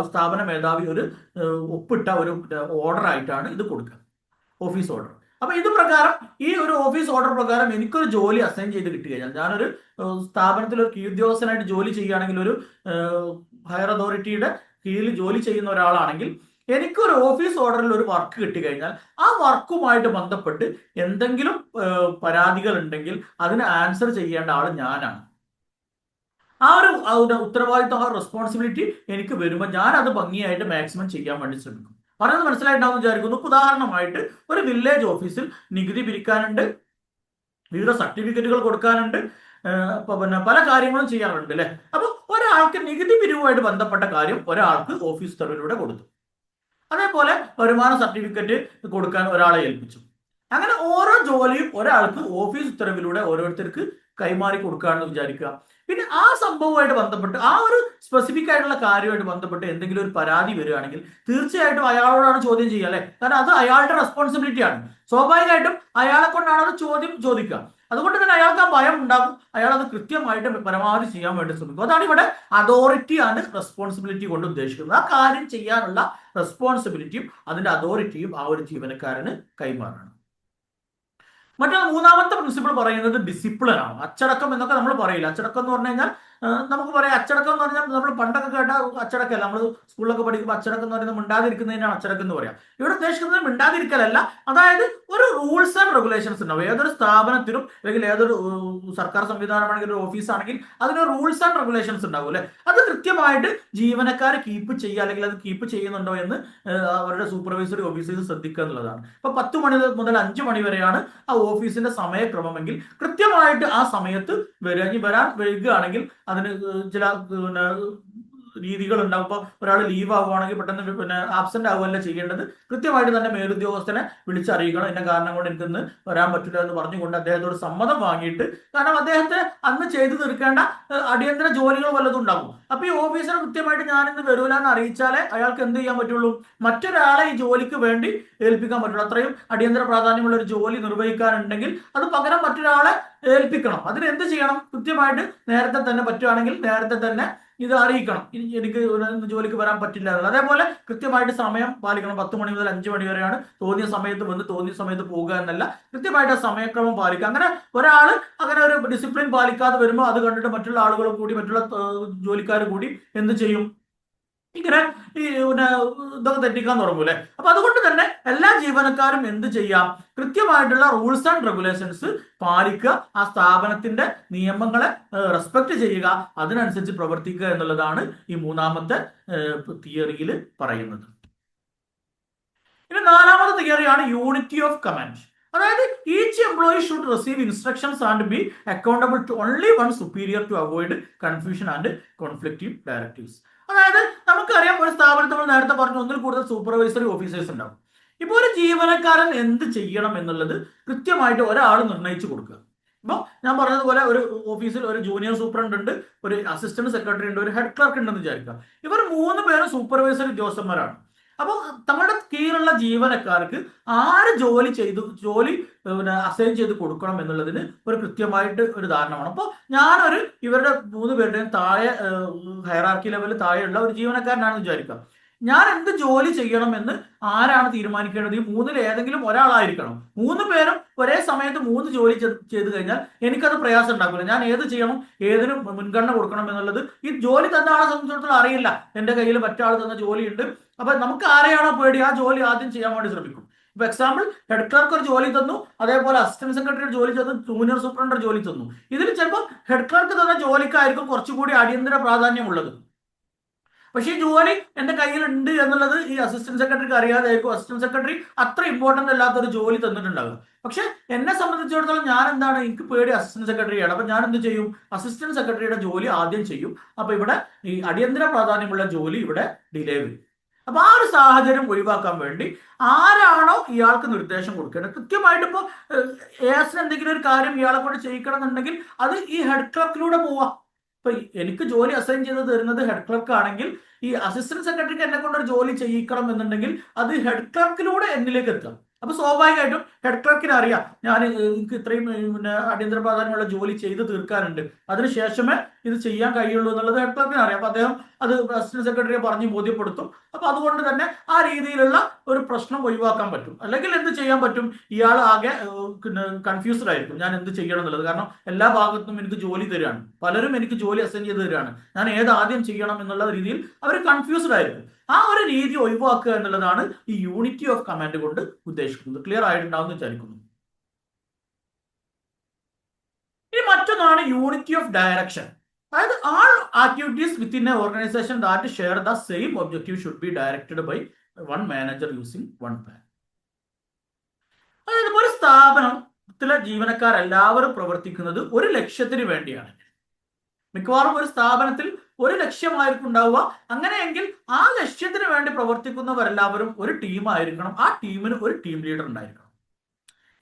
സ്ഥാപന മേധാവി ഒരു ഒപ്പിട്ട ഒരു ഓർഡർ ആയിട്ടാണ് ഇത് കൊടുക്കുക, ഓഫീസ് ഓർഡർ. അപ്പൊ ഇത് പ്രകാരം ഈ ഒരു ഓഫീസ് ഓർഡർ പ്രകാരം എനിക്കൊരു ജോലി അസൈൻ ചെയ്ത് കിട്ടി കഴിഞ്ഞാൽ, ഞാനൊരു സ്ഥാപനത്തിൽ ഒരു കീഴുദ്യോഗസ്ഥനായിട്ട് ജോലി ചെയ്യുകയാണെങ്കിൽ, ഒരു ഹയർ അതോറിറ്റിയുടെ കീഴിൽ ജോലി ചെയ്യുന്ന ഒരാളാണെങ്കിൽ, എനിക്കൊരു ഓഫീസ് ഓർഡറിൽ ഒരു വർക്ക് കിട്ടിക്കഴിഞ്ഞാൽ ആ വർക്കുമായിട്ട് ബന്ധപ്പെട്ട് എന്തെങ്കിലും പരാതികൾ ഉണ്ടെങ്കിൽ അതിന് ആൻസർ ചെയ്യേണ്ട ആൾ ഞാനാണ്. ആ ഒരു ഉത്തരവാദിത്വം, ആ റെസ്പോൺസിബിലിറ്റി എനിക്ക് വരുമ്പോൾ ഞാൻ അത് ഭംഗിയായിട്ട് മാക്സിമം ചെയ്യാൻ വേണ്ടി ശ്രമിക്കും. പറയുന്നത് മനസ്സിലായിട്ടുണ്ടാവും വിചാരിക്കുന്നു. ഉദാഹരണമായിട്ട് ഒരു വില്ലേജ് ഓഫീസിൽ നികുതി പിരിക്കാനുണ്ട്, വിവിധ സർട്ടിഫിക്കറ്റുകൾ കൊടുക്കാനുണ്ട്, പിന്നെ പല കാര്യങ്ങളും ചെയ്യാറുണ്ട് അല്ലെ. അപ്പൊ ഒരാൾക്ക് നികുതി പിരിവുമായിട്ട് ബന്ധപ്പെട്ട കാര്യം ഒരാൾക്ക് ഓഫീസ് ഉത്തരവിലൂടെ കൊടുത്തു. അതേപോലെ വരുമാന സർട്ടിഫിക്കറ്റ് കൊടുക്കാൻ ഒരാളെ ഏൽപ്പിച്ചു. അങ്ങനെ ഓരോ ജോലിയും ഒരാൾക്ക് ഓഫീസ് ഉത്തരവിലൂടെ ഓരോരുത്തർക്ക് കൈമാറി കൊടുക്കുകയാണെന്ന് വിചാരിക്കുക. പിന്നെ ആ സംഭവമായിട്ട് ബന്ധപ്പെട്ട്, ആ ഒരു സ്പെസിഫിക് ആയിട്ടുള്ള കാര്യമായിട്ട് ബന്ധപ്പെട്ട് എന്തെങ്കിലും ഒരു പരാതി വരികയാണെങ്കിൽ തീർച്ചയായിട്ടും അയാളോടാണ് ചോദ്യം ചെയ്യുക അല്ലെ. കാരണം അത് അയാളുടെ റെസ്പോൺസിബിലിറ്റി ആണ്. സ്വാഭാവികമായിട്ടും അയാളെ കൊണ്ടാണ് അത് ചോദിക്കുക. അതുകൊണ്ട് തന്നെ അയാൾക്ക് ആ ഭയം ഉണ്ടാകും. അയാൾ അത് കൃത്യമായിട്ട് പരമാവധി ചെയ്യാൻ വേണ്ടി ശ്രമിക്കും. അതാണ് ഇവിടെ അതോറിറ്റി ആൻഡ് റെസ്പോൺസിബിലിറ്റി കൊണ്ട് ഉദ്ദേശിക്കുന്നത്. ആ കാര്യം ചെയ്യാനുള്ള റെസ്പോൺസിബിലിറ്റിയും അതിന്റെ അതോറിറ്റിയും ആ ഒരു ജീവനക്കാരന് കൈമാറണം. മറ്റൊരു മൂന്നാമത്തെ പ്രിൻസിപ്പിൾ പറയുന്നത് ഡിസിപ്ലിൻ ആണ്. അച്ചടക്കം എന്നൊക്കെ നമ്മൾ പറയില്ല. അച്ചടക്കം എന്ന് പറഞ്ഞു കഴിഞ്ഞാൽ നമുക്ക് പറയാം, അച്ചടക്കം എന്ന് പറഞ്ഞാൽ നമ്മൾ പണ്ടൊക്കെ കേട്ട അച്ചടക്കമല്ല. നമ്മൾ സ്കൂളിലൊക്കെ പഠിക്കുമ്പോൾ അച്ചടക്കം എന്ന് പറയുന്നത് മിണ്ടാതിരിക്കുന്നതിനാണ് അച്ചടക്കം എന്ന് പറയാം. ഇവിടെ ഉദ്ദേശിക്കുന്നത് മിണ്ടാതിരിക്കലല്ല, അതായത് ഒരു റൂൾസ് ആൻഡ് റെഗുലേഷൻസ് ഉണ്ടാവും. ഏതൊരു സ്ഥാപനത്തിനും അല്ലെങ്കിൽ ഏതൊരു സർക്കാർ സംവിധാനമാണെങ്കിൽ, ഒരു ഓഫീസ് ആണെങ്കിൽ അതിന് റൂൾസ് ആൻഡ് റെഗുലേഷൻസ് ഉണ്ടാവും അല്ലെ. അത് കൃത്യമായിട്ട് ജീവനക്കാരെ കീപ്പ് ചെയ്യുക, അല്ലെങ്കിൽ അത് കീപ്പ് ചെയ്യുന്നുണ്ടോ എന്ന് അവരുടെ സൂപ്പർവൈസറി ഓഫീസേഴ്സ് ശ്രദ്ധിക്കുക എന്നുള്ളതാണ്. ഇപ്പൊ 10 മണി മുതൽ 5 മണി വരെയാണ് ആ ഓഫീസിന്റെ സമയക്രമമെങ്കിൽ കൃത്യമായിട്ട് ആ സമയത്ത് വരാൻ വരികയാണെങ്കിൽ അതിന് ചില രീതികൾ ഉണ്ടാവും. ഇപ്പൊ ഒരാൾ ലീവ് ആവുകയാണെങ്കിൽ പെട്ടെന്ന് ആബ്സെന്റ് ആവുകയല്ല ചെയ്യേണ്ടത്. കൃത്യമായിട്ട് തന്നെ മേലുദ്യോഗസ്ഥനെ വിളിച്ചറിയിക്കണം, എന്ന കാരണം കൊണ്ട് എനിക്കിന്ന് വരാൻ പറ്റില്ല എന്ന് പറഞ്ഞുകൊണ്ട് അദ്ദേഹത്തോട് സമ്മതം വാങ്ങിയിട്ട്, കാരണം അദ്ദേഹത്തെ അന്ന് ചെയ്തു തീർക്കേണ്ട അടിയന്തര ജോലികൾ വല്ലതും ഉണ്ടാകും. അപ്പൊ ഈ ഓഫീസർ കൃത്യമായിട്ട് ഞാനിന്ന് വരൂല എന്ന് അറിയിച്ചാലേ അയാൾക്ക് എന്ത് ചെയ്യാൻ പറ്റുള്ളൂ, മറ്റൊരാളെ ഈ ജോലിക്ക് വേണ്ടി ഏൽപ്പിക്കാൻ പറ്റുള്ളൂ. അത്രയും അടിയന്തര പ്രാധാന്യമുള്ള ഒരു ജോലി നിർവഹിക്കാനുണ്ടെങ്കിൽ അത് പകരം മറ്റൊരാളെ ഏൽപ്പിക്കണം. അതിന് എന്ത് ചെയ്യണം, കൃത്യമായിട്ട് നേരത്തെ തന്നെ പറ്റുകയാണെങ്കിൽ നേരത്തെ തന്നെ ഇത് അറിയിക്കണം, എനിക്ക് ജോലിക്ക് വരാൻ പറ്റില്ല എന്നുള്ളത്. അതേപോലെ കൃത്യമായിട്ട് സമയം പാലിക്കണം. 10 മണി മുതൽ 5 മണി വരെയാണ്. തോന്നിയ സമയത്ത് വന്ന് തോന്നിയ സമയത്ത് പോകുക എന്നല്ല, കൃത്യമായിട്ട് ആ സമയക്രമം പാലിക്കുക. അങ്ങനെ ഒരാൾ അങ്ങനെ ഒരു ഡിസിപ്ലിൻ പാലിക്കാതെ വരുമ്പോൾ അത് കണ്ടിട്ട് മറ്റുള്ള ആളുകളും കൂടി, മറ്റുള്ള ജോലിക്കാർ കൂടി എന്ത് ചെയ്യും, ഇങ്ങനെ ഈ ഇതൊക്കെ തെറ്റിക്കാൻ തുടങ്ങൂലെ. അപ്പൊ അതുകൊണ്ട് തന്നെ എല്ലാ ജീവനക്കാരും എന്ത് ചെയ്യാം, കൃത്യമായിട്ടുള്ള റൂൾസ് ആൻഡ് റെഗുലേഷൻസ് പാലിക്കുക, ആ സ്ഥാപനത്തിന്റെ നിയമങ്ങളെ റെസ്പെക്ട് ചെയ്യുക, അതിനനുസരിച്ച് പ്രവർത്തിക്കുക എന്നുള്ളതാണ് ഈ മൂന്നാമത്തെ തിയറിയിൽ പറയുന്നത്. ഇനി നാലാമത്തെ തിയറിയാണ് യൂണിറ്റി ഓഫ് കമാൻഡ്. അതായത് each employee should receive instructions and be accountable to only one superior to avoid confusion and conflictive directives. അതായത് നമുക്കറിയാം, ഒരു സ്ഥാപനത്തിൽ നമ്മൾ നേരത്തെ പറഞ്ഞു ഒന്നിൽ കൂടുതൽ സൂപ്പർവൈസറി ഓഫീസേഴ്സ് ഉണ്ടാവും. ഇപ്പൊ ഒരു ജീവനക്കാരൻ എന്ത് ചെയ്യണം എന്നുള്ളത് കൃത്യമായിട്ട് ഒരാൾ നിർണ്ണയിച്ചു കൊടുക്കുക. ഇപ്പൊ ഞാൻ പറഞ്ഞതുപോലെ ഒരു ഓഫീസിൽ ഒരു ജൂനിയർ സൂപ്രണ്ട് ഉണ്ട്, ഒരു അസിസ്റ്റന്റ് സെക്രട്ടറി ഉണ്ട്, ഒരു ഹെഡ് ക്ലർക്ക് ഉണ്ടെന്ന് വിചാരിക്കുക. ഇവർ 3 പേരും സൂപ്പർവൈസറി ഉദ്യോഗസ്ഥന്മാരാണ്. അപ്പോൾ നമ്മുടെ കീഴിലുള്ള ജീവനക്കാർക്ക് ആര് ജോലി അസൈൻ ചെയ്ത് കൊടുക്കണം എന്നുള്ളതിന് ഒരു കൃത്യമായിട്ട് ഒരു ധാരണമാണ്. അപ്പോൾ ഞാനൊരു ഇവരുടെ 3 പേരുടെയും താഴെ ഹയറാർക്കി ലെവലിൽ താഴെയുള്ള ഒരു ജീവനക്കാരനാണെന്ന് വിചാരിക്കാം. ഞാൻ എന്ത് ജോലി ചെയ്യണമെന്ന് ആരാണ് തീരുമാനിക്കേണ്ടത്? ഈ മൂന്നിൽ ഏതെങ്കിലും ഒരാളായിരിക്കണം. മൂന്ന് പേരും ഒരേ സമയത്ത് മൂന്ന് ജോലി ചെയ്തു കഴിഞ്ഞാൽ എനിക്കത് പ്രയാസം ഉണ്ടാക്കില്ല. ഞാൻ ഏത് ചെയ്യണം, ഏതിന് മുൻഗണന കൊടുക്കണം എന്നുള്ളത് ഈ ജോലി തന്ന ആളെ സംബന്ധിച്ചിടത്തോളം അറിയില്ല. എന്റെ കയ്യിൽ മറ്റാൾ തന്ന ജോലിയുണ്ട്. അപ്പൊ നമുക്ക് ആരെയാണോ പേടി ആ ജോലി ആദ്യം ചെയ്യാൻ വേണ്ടി ശ്രമിക്കും. ഇപ്പൊ എക്സാമ്പിൾ, ഹെഡ് ക്ലർക്ക് ഒരു ജോലി തന്നു, അതേപോലെ അസിസ്റ്റന്റ് സെക്രട്ടറി ജോലി തന്നു, ജൂനിയർ സൂപ്രണ്ടർ ജോലി തന്നു. ഇതിൽ ചിലപ്പോൾ ഹെഡ് ക്ലർക്ക് തന്ന ജോലിക്കായിരിക്കും കുറച്ചുകൂടി അടിയന്തര പ്രാധാന്യമുള്ളത്. പക്ഷേ ഈ ജോലി എന്റെ കയ്യിലുണ്ട് എന്നുള്ളത് ഈ അസിസ്റ്റന്റ് സെക്രട്ടറിക്ക് അറിയാതായിരിക്കും. അസിസ്റ്റന്റ് സെക്രട്ടറി അത്ര ഇമ്പോർട്ടന്റ് അല്ലാത്ത ഒരു ജോലി തന്നിട്ടുണ്ടാകും. പക്ഷെ എന്നെ സംബന്ധിച്ചിടത്തോളം ഞാൻ എന്താണ്, എനിക്ക് പേടി അസിസ്റ്റന്റ് സെക്രട്ടറിയാണ്. അപ്പൊ ഞാൻ എന്ത് ചെയ്യും? അസിസ്റ്റന്റ് സെക്രട്ടറിയുടെ ജോലി ആദ്യം ചെയ്യും. അപ്പൊ ഇവിടെ ഈ അടിയന്തര പ്രാധാന്യമുള്ള ജോലി ഇവിടെ ഡിലേ വരും. അപ്പൊ ആ ഒരു സാഹചര്യം ഒഴിവാക്കാൻ വേണ്ടി ആരാണോ ഇയാൾക്ക് നിർദ്ദേശം കൊടുക്കേണ്ടത്, കൃത്യമായിട്ട് ഇപ്പൊ എസിന് എന്തെങ്കിലും ഒരു കാര്യം ഇയാളെ കൊണ്ട് ചെയ്യിക്കണം എന്നുണ്ടെങ്കിൽ അത് ഈ ഹെഡ് ക്ലർക്കിലൂടെ പോവാം. ഇപ്പൊ എനിക്ക് ജോലി അസൈൻ ചെയ്ത് തരുന്നത് ഹെഡ് ക്ലർക്ക് ആണെങ്കിൽ ഈ അസിസ്റ്റന്റ് സെക്രട്ടറിക്ക് എന്നെ കൊണ്ട് ഒരു ജോലി ചെയ്യിക്കണം എന്നുണ്ടെങ്കിൽ അത് ഹെഡ് ക്ലർക്കിലൂടെ എന്നിലേക്ക് എത്താം. അപ്പൊ സ്വാഭാവികമായിട്ടും ഹെഡ് ക്ലർക്കിന് അറിയാം ഞാൻ എനിക്ക് ഇത്രയും പിന്നെ അടിയന്തര പ്രാധാന്യമുള്ള ജോലി ചെയ്ത് തീർക്കാനുണ്ട്, അതിനുശേഷമേ ഇത് ചെയ്യാൻ കഴിയുള്ളൂ എന്നുള്ളത് ഹെഡ് ക്ലർക്കിന് അറിയാം. അപ്പൊ അദ്ദേഹം അത് അസിസ്റ്റന്റ് സെക്രട്ടറിയെ പറഞ്ഞ് ബോധ്യപ്പെടുത്തും. അപ്പൊ അതുകൊണ്ട് തന്നെ ആ രീതിയിലുള്ള ഒരു പ്രശ്നം ഒഴിവാക്കാൻ പറ്റും. അല്ലെങ്കിൽ എന്ത് ചെയ്യാൻ പറ്റും? ഇയാൾ ആകെ കൺഫ്യൂസ്ഡ് ആയിരിക്കും, ഞാൻ എന്ത് ചെയ്യണം എന്നുള്ളത്. കാരണം എല്ലാ ഭാഗത്തും എനിക്ക് ജോലി തരികയാണ്, പലരും എനിക്ക് ജോലി അസൈൻ ചെയ്ത് തരികയാണ്, ഞാൻ ഏത് ആദ്യം ചെയ്യണം എന്നുള്ള രീതിയിൽ അവർ കൺഫ്യൂസ്ഡ് ആയിരിക്കും. ആ ഒരു രീതി ഒഴിവാക്കുക എന്നുള്ളതാണ് ഈ യൂണിറ്റി ഓഫ് കമാൻഡ് കൊണ്ട് ഉദ്ദേശിക്കുന്നത്. ക്ലിയർ ആയിട്ടുണ്ടാവും വിചാരിക്കുന്നു. ഇനി മറ്റൊന്നാണ് യൂണിറ്റി ഓഫ് ഡയറക്ഷൻ. അതായത് all activities within a organisation that share the same objective should be directed by one manager using one plan. അതായത് ഒരു സ്ഥാപനത്തിലെ ജീവനക്കാരെല്ലാവരും പ്രവർത്തിക്കുന്നത് ഒരു ലക്ഷ്യത്തിന് വേണ്ടിയാണ്. മിക്കവാറും ഒരു സ്ഥാപനത്തിൽ ഒരു ലക്ഷ്യമായിരിക്കും ഉണ്ടാവുക. അങ്ങനെയെങ്കിൽ ആ ലക്ഷ്യത്തിന് വേണ്ടി പ്രവർത്തിക്കുന്നവരെല്ലാവരും ഒരു ടീമായിരിക്കണം. ആ ടീമിന് ഒരു ടീം ലീഡർ ഉണ്ടായിരിക്കണം.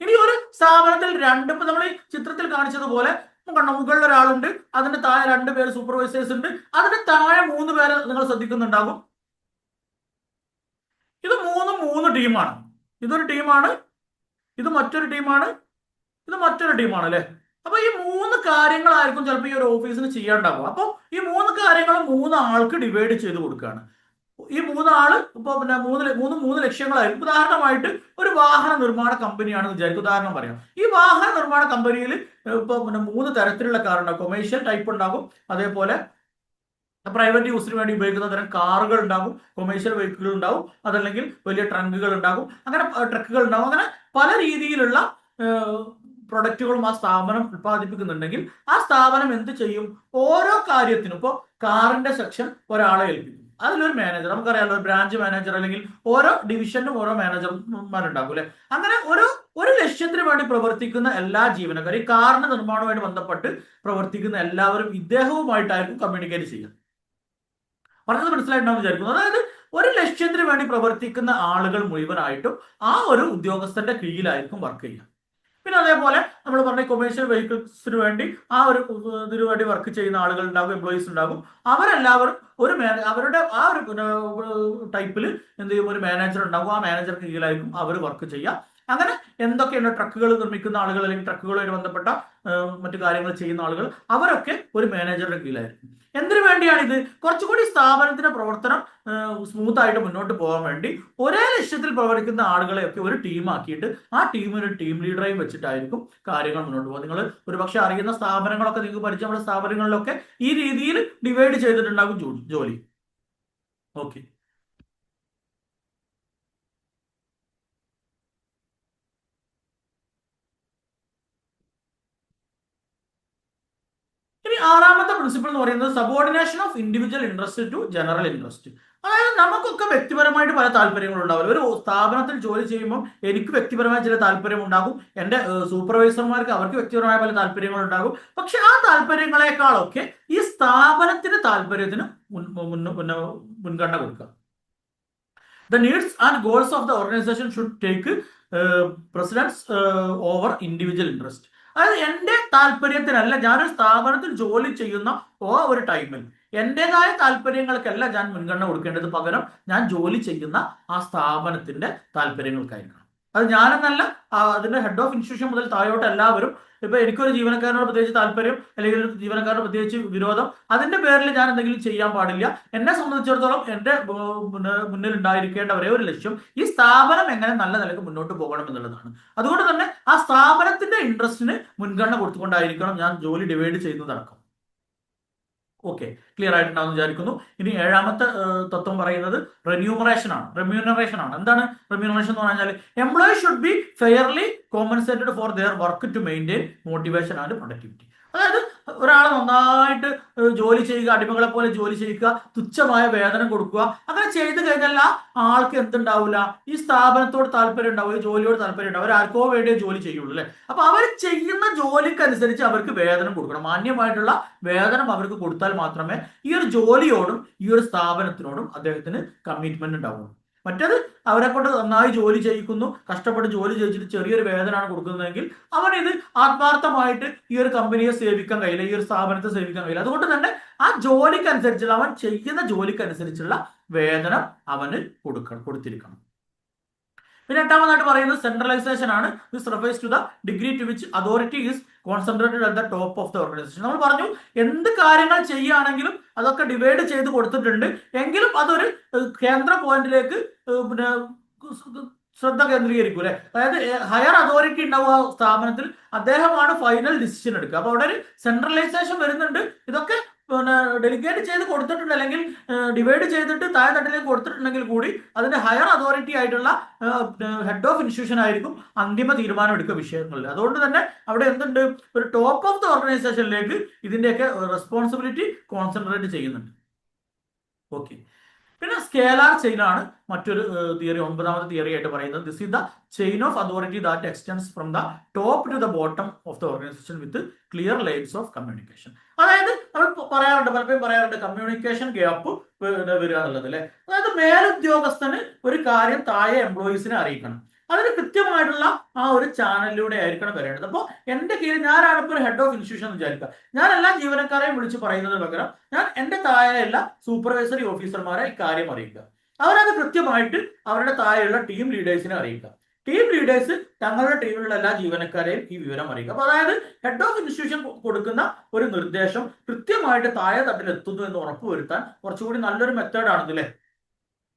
ഇനി ഒരു സ്ഥാപനത്തിൽ ഇപ്പൊ നമ്മൾ ഈ ചിത്രത്തിൽ കാണിച്ചതുപോലെ കണ്ടോ, മുകളിൽ ഒരാളുണ്ട്, അതിന്റെ താഴെ 2 പേര് സൂപ്പർവൈസേഴ്സ് ഉണ്ട്, അതിന്റെ താഴെ 3 പേര് നിങ്ങൾ ശ്രദ്ധിക്കുന്നുണ്ടാകും. ഇത് മൂന്ന് ടീമാണ്. ഇതൊരു ടീമാണ്, ഇത് മറ്റൊരു ടീമാണ്, ഇത് മറ്റൊരു ടീമാണ് അല്ലെ. അപ്പൊ ഈ 3 കാര്യങ്ങളായിരിക്കും ചിലപ്പോൾ ഈ ഒരു ഓഫീസിന് ചെയ്യാണ്ടാവുക. അപ്പൊ ഈ 3 കാര്യങ്ങളും 3 ആൾക്ക് ഡിവൈഡ് ചെയ്ത് കൊടുക്കുകയാണ്. ഈ 3 ആള് ഇപ്പൊ പിന്നെ മൂന്ന് ലക്ഷ്യങ്ങളായിരിക്കും. ഉദാഹരണമായിട്ട് ഒരു വാഹന നിർമ്മാണ കമ്പനിയാണെന്ന് വിചാരിക്കും. ഉദാഹരണം പറയാം. ഈ വാഹന നിർമ്മാണ കമ്പനിയിൽ ഇപ്പൊ പിന്നെ 3 തരത്തിലുള്ള കാർ ഉണ്ടാകും. കൊമേഴ്ഷ്യൽ ടൈപ്പ് ഉണ്ടാകും, അതേപോലെ പ്രൈവറ്റ് യൂസിന് വേണ്ടി ഉപയോഗിക്കുന്ന തരം കാറുകൾ ഉണ്ടാകും, കൊമേഴ്ഷ്യൽ വെഹിക്കിളുകൾ ഉണ്ടാവും, അതല്ലെങ്കിൽ വലിയ ട്രക്കുകൾ ഉണ്ടാകും, അങ്ങനെ പല രീതിയിലുള്ള പ്രൊഡക്റ്റുകളും ആ സ്ഥാപനം ഉത്പാദിപ്പിക്കുന്നുണ്ടെങ്കിൽ ആ സ്ഥാപനം എന്ത് ചെയ്യും? ഓരോ കാര്യത്തിനും ഇപ്പൊ കാറിന്റെ സെക്ഷൻ ഒരാളെ ഏൽപ്പിക്കും, അതിലൊരു മാനേജർ, നമുക്കറിയാലോ ബ്രാഞ്ച് മാനേജർ, അല്ലെങ്കിൽ ഓരോ ഡിവിഷനും ഓരോ മാനേജർമാരുണ്ടാകും അല്ലെ. അങ്ങനെ ഒരു ലക്ഷ്യത്തിന് വേണ്ടി പ്രവർത്തിക്കുന്ന എല്ലാ ജീവനക്കാരും, ഈ കാറിന്റെ നിർമ്മാണവുമായിട്ട് ബന്ധപ്പെട്ട് പ്രവർത്തിക്കുന്ന എല്ലാവരും ഇദ്ദേഹവുമായിട്ടായിരിക്കും കമ്മ്യൂണിക്കേറ്റ് ചെയ്യുക. പറഞ്ഞത് മനസ്സിലായിട്ടുണ്ടാവും വിചാരിക്കുന്നു. അതായത് ഒരു ലക്ഷ്യത്തിന് വേണ്ടി പ്രവർത്തിക്കുന്ന ആളുകൾ മുഴുവനായിട്ടും ആ ഒരു ഉദ്യോഗസ്ഥന്റെ കീഴിലായിരിക്കും വർക്ക് ചെയ്യുക. പിന്നെ അതേപോലെ നമ്മൾ പറഞ്ഞ കൊമേഴ്ഷ്യൽ വെഹിക്കിൾസിന് വേണ്ടി ആ ഒരു ഇതിനു വേണ്ടി വർക്ക് ചെയ്യുന്ന ആളുകൾ ഉണ്ടാകും, എംപ്ലോയീസ് ഉണ്ടാകും. അവരെല്ലാവരും അവരുടെ ആ ഒരു ടൈപ്പിൽ എന്ത് ചെയ്യും? ഒരു മാനേജർ ഉണ്ടാകും. ആ മാനേജർക്ക് കീഴിലായിരിക്കും അവർ വർക്ക് ചെയ്യുക. അങ്ങനെ എന്തൊക്കെയാണ് ട്രക്കുകൾ നിർമ്മിക്കുന്ന ആളുകൾ, അല്ലെങ്കിൽ ട്രക്കുകളുമായി ബന്ധപ്പെട്ട മറ്റു കാര്യങ്ങൾ ചെയ്യുന്ന ആളുകൾ, അവരൊക്കെ ഒരു മാനേജറുടെ കീഴിലായിരിക്കും. എന്തിനു വേണ്ടിയാണ് ഇത്? കുറച്ചുകൂടി സ്ഥാപനത്തിന്റെ പ്രവർത്തനം സ്മൂത്ത് ആയിട്ട് മുന്നോട്ട് പോകാൻ വേണ്ടി ഒരേ ലക്ഷ്യത്തിൽ പ്രവർത്തിക്കുന്ന ആളുകളെയൊക്കെ ഒരു ടീമാക്കിയിട്ട് ആ ടീമിന് ടീം ലീഡറെയും വെച്ചിട്ടായിരിക്കും കാര്യങ്ങൾ മുന്നോട്ട് പോകുക. നിങ്ങൾ ഒരുപക്ഷെ അറിയുന്ന സ്ഥാപനങ്ങളൊക്കെ, നിങ്ങൾക്ക് പരിചയമുള്ള സ്ഥാപനങ്ങളിലൊക്കെ ഈ രീതിയിൽ ഡിവൈഡ് ചെയ്തിട്ടുണ്ടാകും ജോലി. ഓക്കെ. ഇനി 6ാമത്തെ പ്രിൻസിപ്പിൾ എന്ന് പറയുന്നത് subordination of individual interest to general interest. അതായത് നമുക്കൊക്കെ വ്യക്തിപരമായിട്ട് പല താല്പര്യങ്ങളും ഉണ്ടാവില്ല. ഒരു സ്ഥാപനത്തിൽ ജോലി ചെയ്യുമ്പോൾ എനിക്ക് വ്യക്തിപരമായ ചില താല്പര്യം ഉണ്ടാകും, എൻ്റെ സൂപ്പർവൈസർമാർക്ക് അവർക്ക് വ്യക്തിപരമായ പല താല്പര്യങ്ങൾ ഉണ്ടാകും. പക്ഷെ ആ താല്പര്യങ്ങളെക്കാളൊക്കെ ഈ സ്ഥാപനത്തിന്റെ താല്പര്യത്തിന് മുൻഗണന കൊടുക്കുക. The needs and goals of the organization should take precedence over individual interest. അതായത് എൻ്റെ താല്പര്യത്തിനല്ല, ഞാനൊരു സ്ഥാപനത്തിൽ ജോലി ചെയ്യുന്ന ഒരു ടൈമിൽ എൻ്റെതായ താല്പര്യങ്ങൾക്കല്ല ഞാൻ മുൻഗണന കൊടുക്കേണ്ടത്, പകരം ഞാൻ ജോലി ചെയ്യുന്ന ആ സ്ഥാപനത്തിന്റെ താല്പര്യങ്ങൾക്കായിരിക്കണം. അത് ഞാനെന്നല്ല, അതിന്റെ ഹെഡ് ഓഫ് ഇൻസ്റ്റിറ്റ്യൂഷൻ മുതൽ താഴോട്ട് എല്ലാവരും ഇപ്പൊ എനിക്കൊരു ജീവനക്കാരനോട് പ്രത്യേകിച്ച് താല്പര്യം അല്ലെങ്കിൽ ഒരു ജീവനക്കാരനോട് പ്രത്യേകിച്ച് വിരോധം, അതിന്റെ പേരിൽ ഞാൻ എന്തെങ്കിലും ചെയ്യാൻ പാടില്ല. എന്നെ സംബന്ധിച്ചിടത്തോളം എന്റെ മുന്നിൽ ഉണ്ടായിരിക്കേണ്ട ഒരേ ഒരു ലക്ഷ്യം ഈ സ്ഥാപനം എങ്ങനെ നല്ല നിലക്ക് മുന്നോട്ട് പോകണം എന്നുള്ളതാണ്. അതുകൊണ്ട് തന്നെ ആ സ്ഥാപനത്തിന്റെ ഇൻട്രസ്റ്റിന് മുൻഗണന കൊടുത്തുകൊണ്ടായിരിക്കണം ഞാൻ ജോലി ഡിവൈഡ് ചെയ്യുന്നതടക്കം. ഓക്കെ, ക്ലിയർ ആയിട്ടുണ്ടാവും വിചാരിക്കുന്നു. ഇനി ഏഴാമത്തെ തത്വം പറയുന്നത് റെമ്യൂണറേഷൻ ആണ്. എന്താണ് റെമ്യൂണറേഷൻ എന്ന് പറഞ്ഞാൽ employee should be fairly compensated for their work to maintain motivation and productivity. അതായത് ഒരാളെ നന്നായിട്ട് ജോലി ചെയ്യുക, അടിമകളെ പോലെ ജോലി ചെയ്യുക, തുച്ഛമായ വേതനം കൊടുക്കുക, അങ്ങനെ ചെയ്തു കഴിഞ്ഞാൽ ആ ആൾക്ക് എന്തുണ്ടാവില്ല, ഈ സ്ഥാപനത്തോട് താല്പര്യം ഉണ്ടാവും, ജോലിയോട് താല്പര്യം ഉണ്ടാവും, അവർ ആർക്കോ വേണ്ടിയേ ജോലി ചെയ്യുള്ളൂ അല്ലെ. അപ്പൊ അവർ ചെയ്യുന്ന ജോലിക്കനുസരിച്ച് അവർക്ക് വേതനം കൊടുക്കണം. മാന്യമായിട്ടുള്ള വേതനം അവർക്ക് കൊടുത്താൽ മാത്രമേ ഈ ഒരു ജോലിയോടും ഈ ഒരു സ്ഥാപനത്തിനോടും അദ്ദേഹത്തിന് കമ്മിറ്റ്മെന്റ് ഉണ്ടാവുള്ളൂ. മറ്റേത് അവരെ കൊണ്ട് നന്നായി ജോലി ചെയ്യിക്കുന്നു, കഷ്ടപ്പെട്ട് ജോലി ചെയ്യിച്ചിട്ട് ചെറിയൊരു വേതനമാണ് കൊടുക്കുന്നതെങ്കിൽ അവനിത് ആത്മാർത്ഥമായിട്ട് ഈ ഒരു കമ്പനിയെ സേവിക്കാൻ കഴിയില്ല, ഈ ഒരു സ്ഥാപനത്തെ സേവിക്കാൻ കഴിയില്ല. അതുകൊണ്ട് തന്നെ ആ ജോലിക്കനുസരിച്ചുള്ള, അവൻ ചെയ്യുന്ന ജോലിക്കനുസരിച്ചുള്ള വേതനം അവന് കൊടുത്തിരിക്കണം. പിന്നെ എട്ടാമതായിട്ട് പറയുന്നത് സെൻട്രലൈസേഷൻ ആണ്. This refers to the degree to which authority is concentrated at the top of the organisation. നമ്മൾ പറഞ്ഞു എന്ത് കാര്യങ്ങൾ ചെയ്യുകയാണെങ്കിലും അതൊക്കെ ഡിവൈഡ് ചെയ്ത് കൊടുത്തിട്ടുണ്ട്, എങ്കിലും അതൊരു കേന്ദ്ര പോയിന്റിലേക്ക് പിന്നെ ശ്രദ്ധ കേന്ദ്രീകരിക്കും അല്ലെ. അതായത് ഹയർ അതോറിറ്റി ഉണ്ടാവുക സ്ഥാപനത്തിൽ, അദ്ദേഹമാണ് ഫൈനൽ ഡിസിഷൻ എടുക്കുക. അപ്പൊ അവിടെ ഒരു സെൻട്രലൈസേഷൻ വരുന്നുണ്ട്. ഇതൊക്കെ പിന്നെ ഡെലിഗേറ്റ് ചെയ്ത് കൊടുത്തിട്ടുണ്ട് അല്ലെങ്കിൽ ഡിവൈഡ് ചെയ്തിട്ട് താഴെ തട്ടിലേക്ക് കൊടുത്തിട്ടുണ്ടെങ്കിൽ കൂടി അതിന്റെ ഹയർ അതോറിറ്റി ആയിട്ടുള്ള ഹെഡ് ഓഫ് ഇൻസ്റ്റിറ്റ്യൂഷൻ ആയിരിക്കും അന്തിമ തീരുമാനം എടുക്കുക വിഷയങ്ങളിൽ. അതുകൊണ്ട് തന്നെ അവിടെ എന്തുണ്ട്, ഒരു ടോപ്പ് ഓഫ് ദ ഓർഗനൈസേഷനിലേക്ക് ഇതിന്റെയൊക്കെ റെസ്പോൺസിബിലിറ്റി കോൺസെൻട്രേറ്റ് ചെയ്യുന്നുണ്ട്. ഓക്കെ, പിന്നെ സ്കേലാർ ചെയിൻ ആണ് മറ്റൊരു തിയറി, ഒമ്പതാമത്തെ തിയറി ആയിട്ട് പറയുന്നത്. This is the chain of authority that extends from the top to the bottom of the organisation with clear lines of communication. അതായത് നമ്മൾ പറയാറുണ്ട്, പലപ്പോഴും പറയാറുണ്ട് കമ്മ്യൂണിക്കേഷൻ ഗ്യാപ്പ് വരിക എന്നുള്ളത് അല്ലെ. അതായത് മേലുദ്യോഗസ്ഥന് ഒരു കാര്യം താഴെ എംപ്ലോയീസിനെ അറിയിക്കണം, അതിന് കൃത്യമായിട്ടുള്ള ആ ഒരു ചാനലിലൂടെ ആയിരിക്കണം വരേണ്ടത്. അപ്പോൾ എന്റെ കീഴിൽ ഞാനാണ് ഇപ്പോൾ ഒരു ഹെഡ് ഓഫ് ഇൻസ്റ്റിറ്റ്യൂഷൻ എന്ന് വിചാരിക്കുക, ഞാൻ എല്ലാ ജീവനക്കാരെയും വിളിച്ച് പറയുന്നതിന് പകരം ഞാൻ എന്റെ താഴെയുള്ള സൂപ്പർവൈസറി ഓഫീസർമാരെ ഇക്കാര്യം അറിയിക്കുക. അവരത് കൃത്യമായിട്ട് അവരുടെ താഴെയുള്ള ടീം ലീഡേഴ്സിനെ അറിയിക്കുക. ടീം ലീഡേഴ്സ് തങ്ങളുടെ ടീമിലുള്ള എല്ലാ ജീവനക്കാരെയും ഈ വിവരം അറിയിക്കുക. അപ്പൊ അതായത് ഹെഡ് ഓഫ് ഇൻസ്റ്റിറ്റ്യൂഷൻ കൊടുക്കുന്ന ഒരു നിർദ്ദേശം കൃത്യമായിട്ട് താഴെ തട്ടിൽ എത്തുന്നു എന്ന് ഉറപ്പുവരുത്താൻ കുറച്ചുകൂടി നല്ലൊരു മെത്തേഡാണ് അല്ലേ.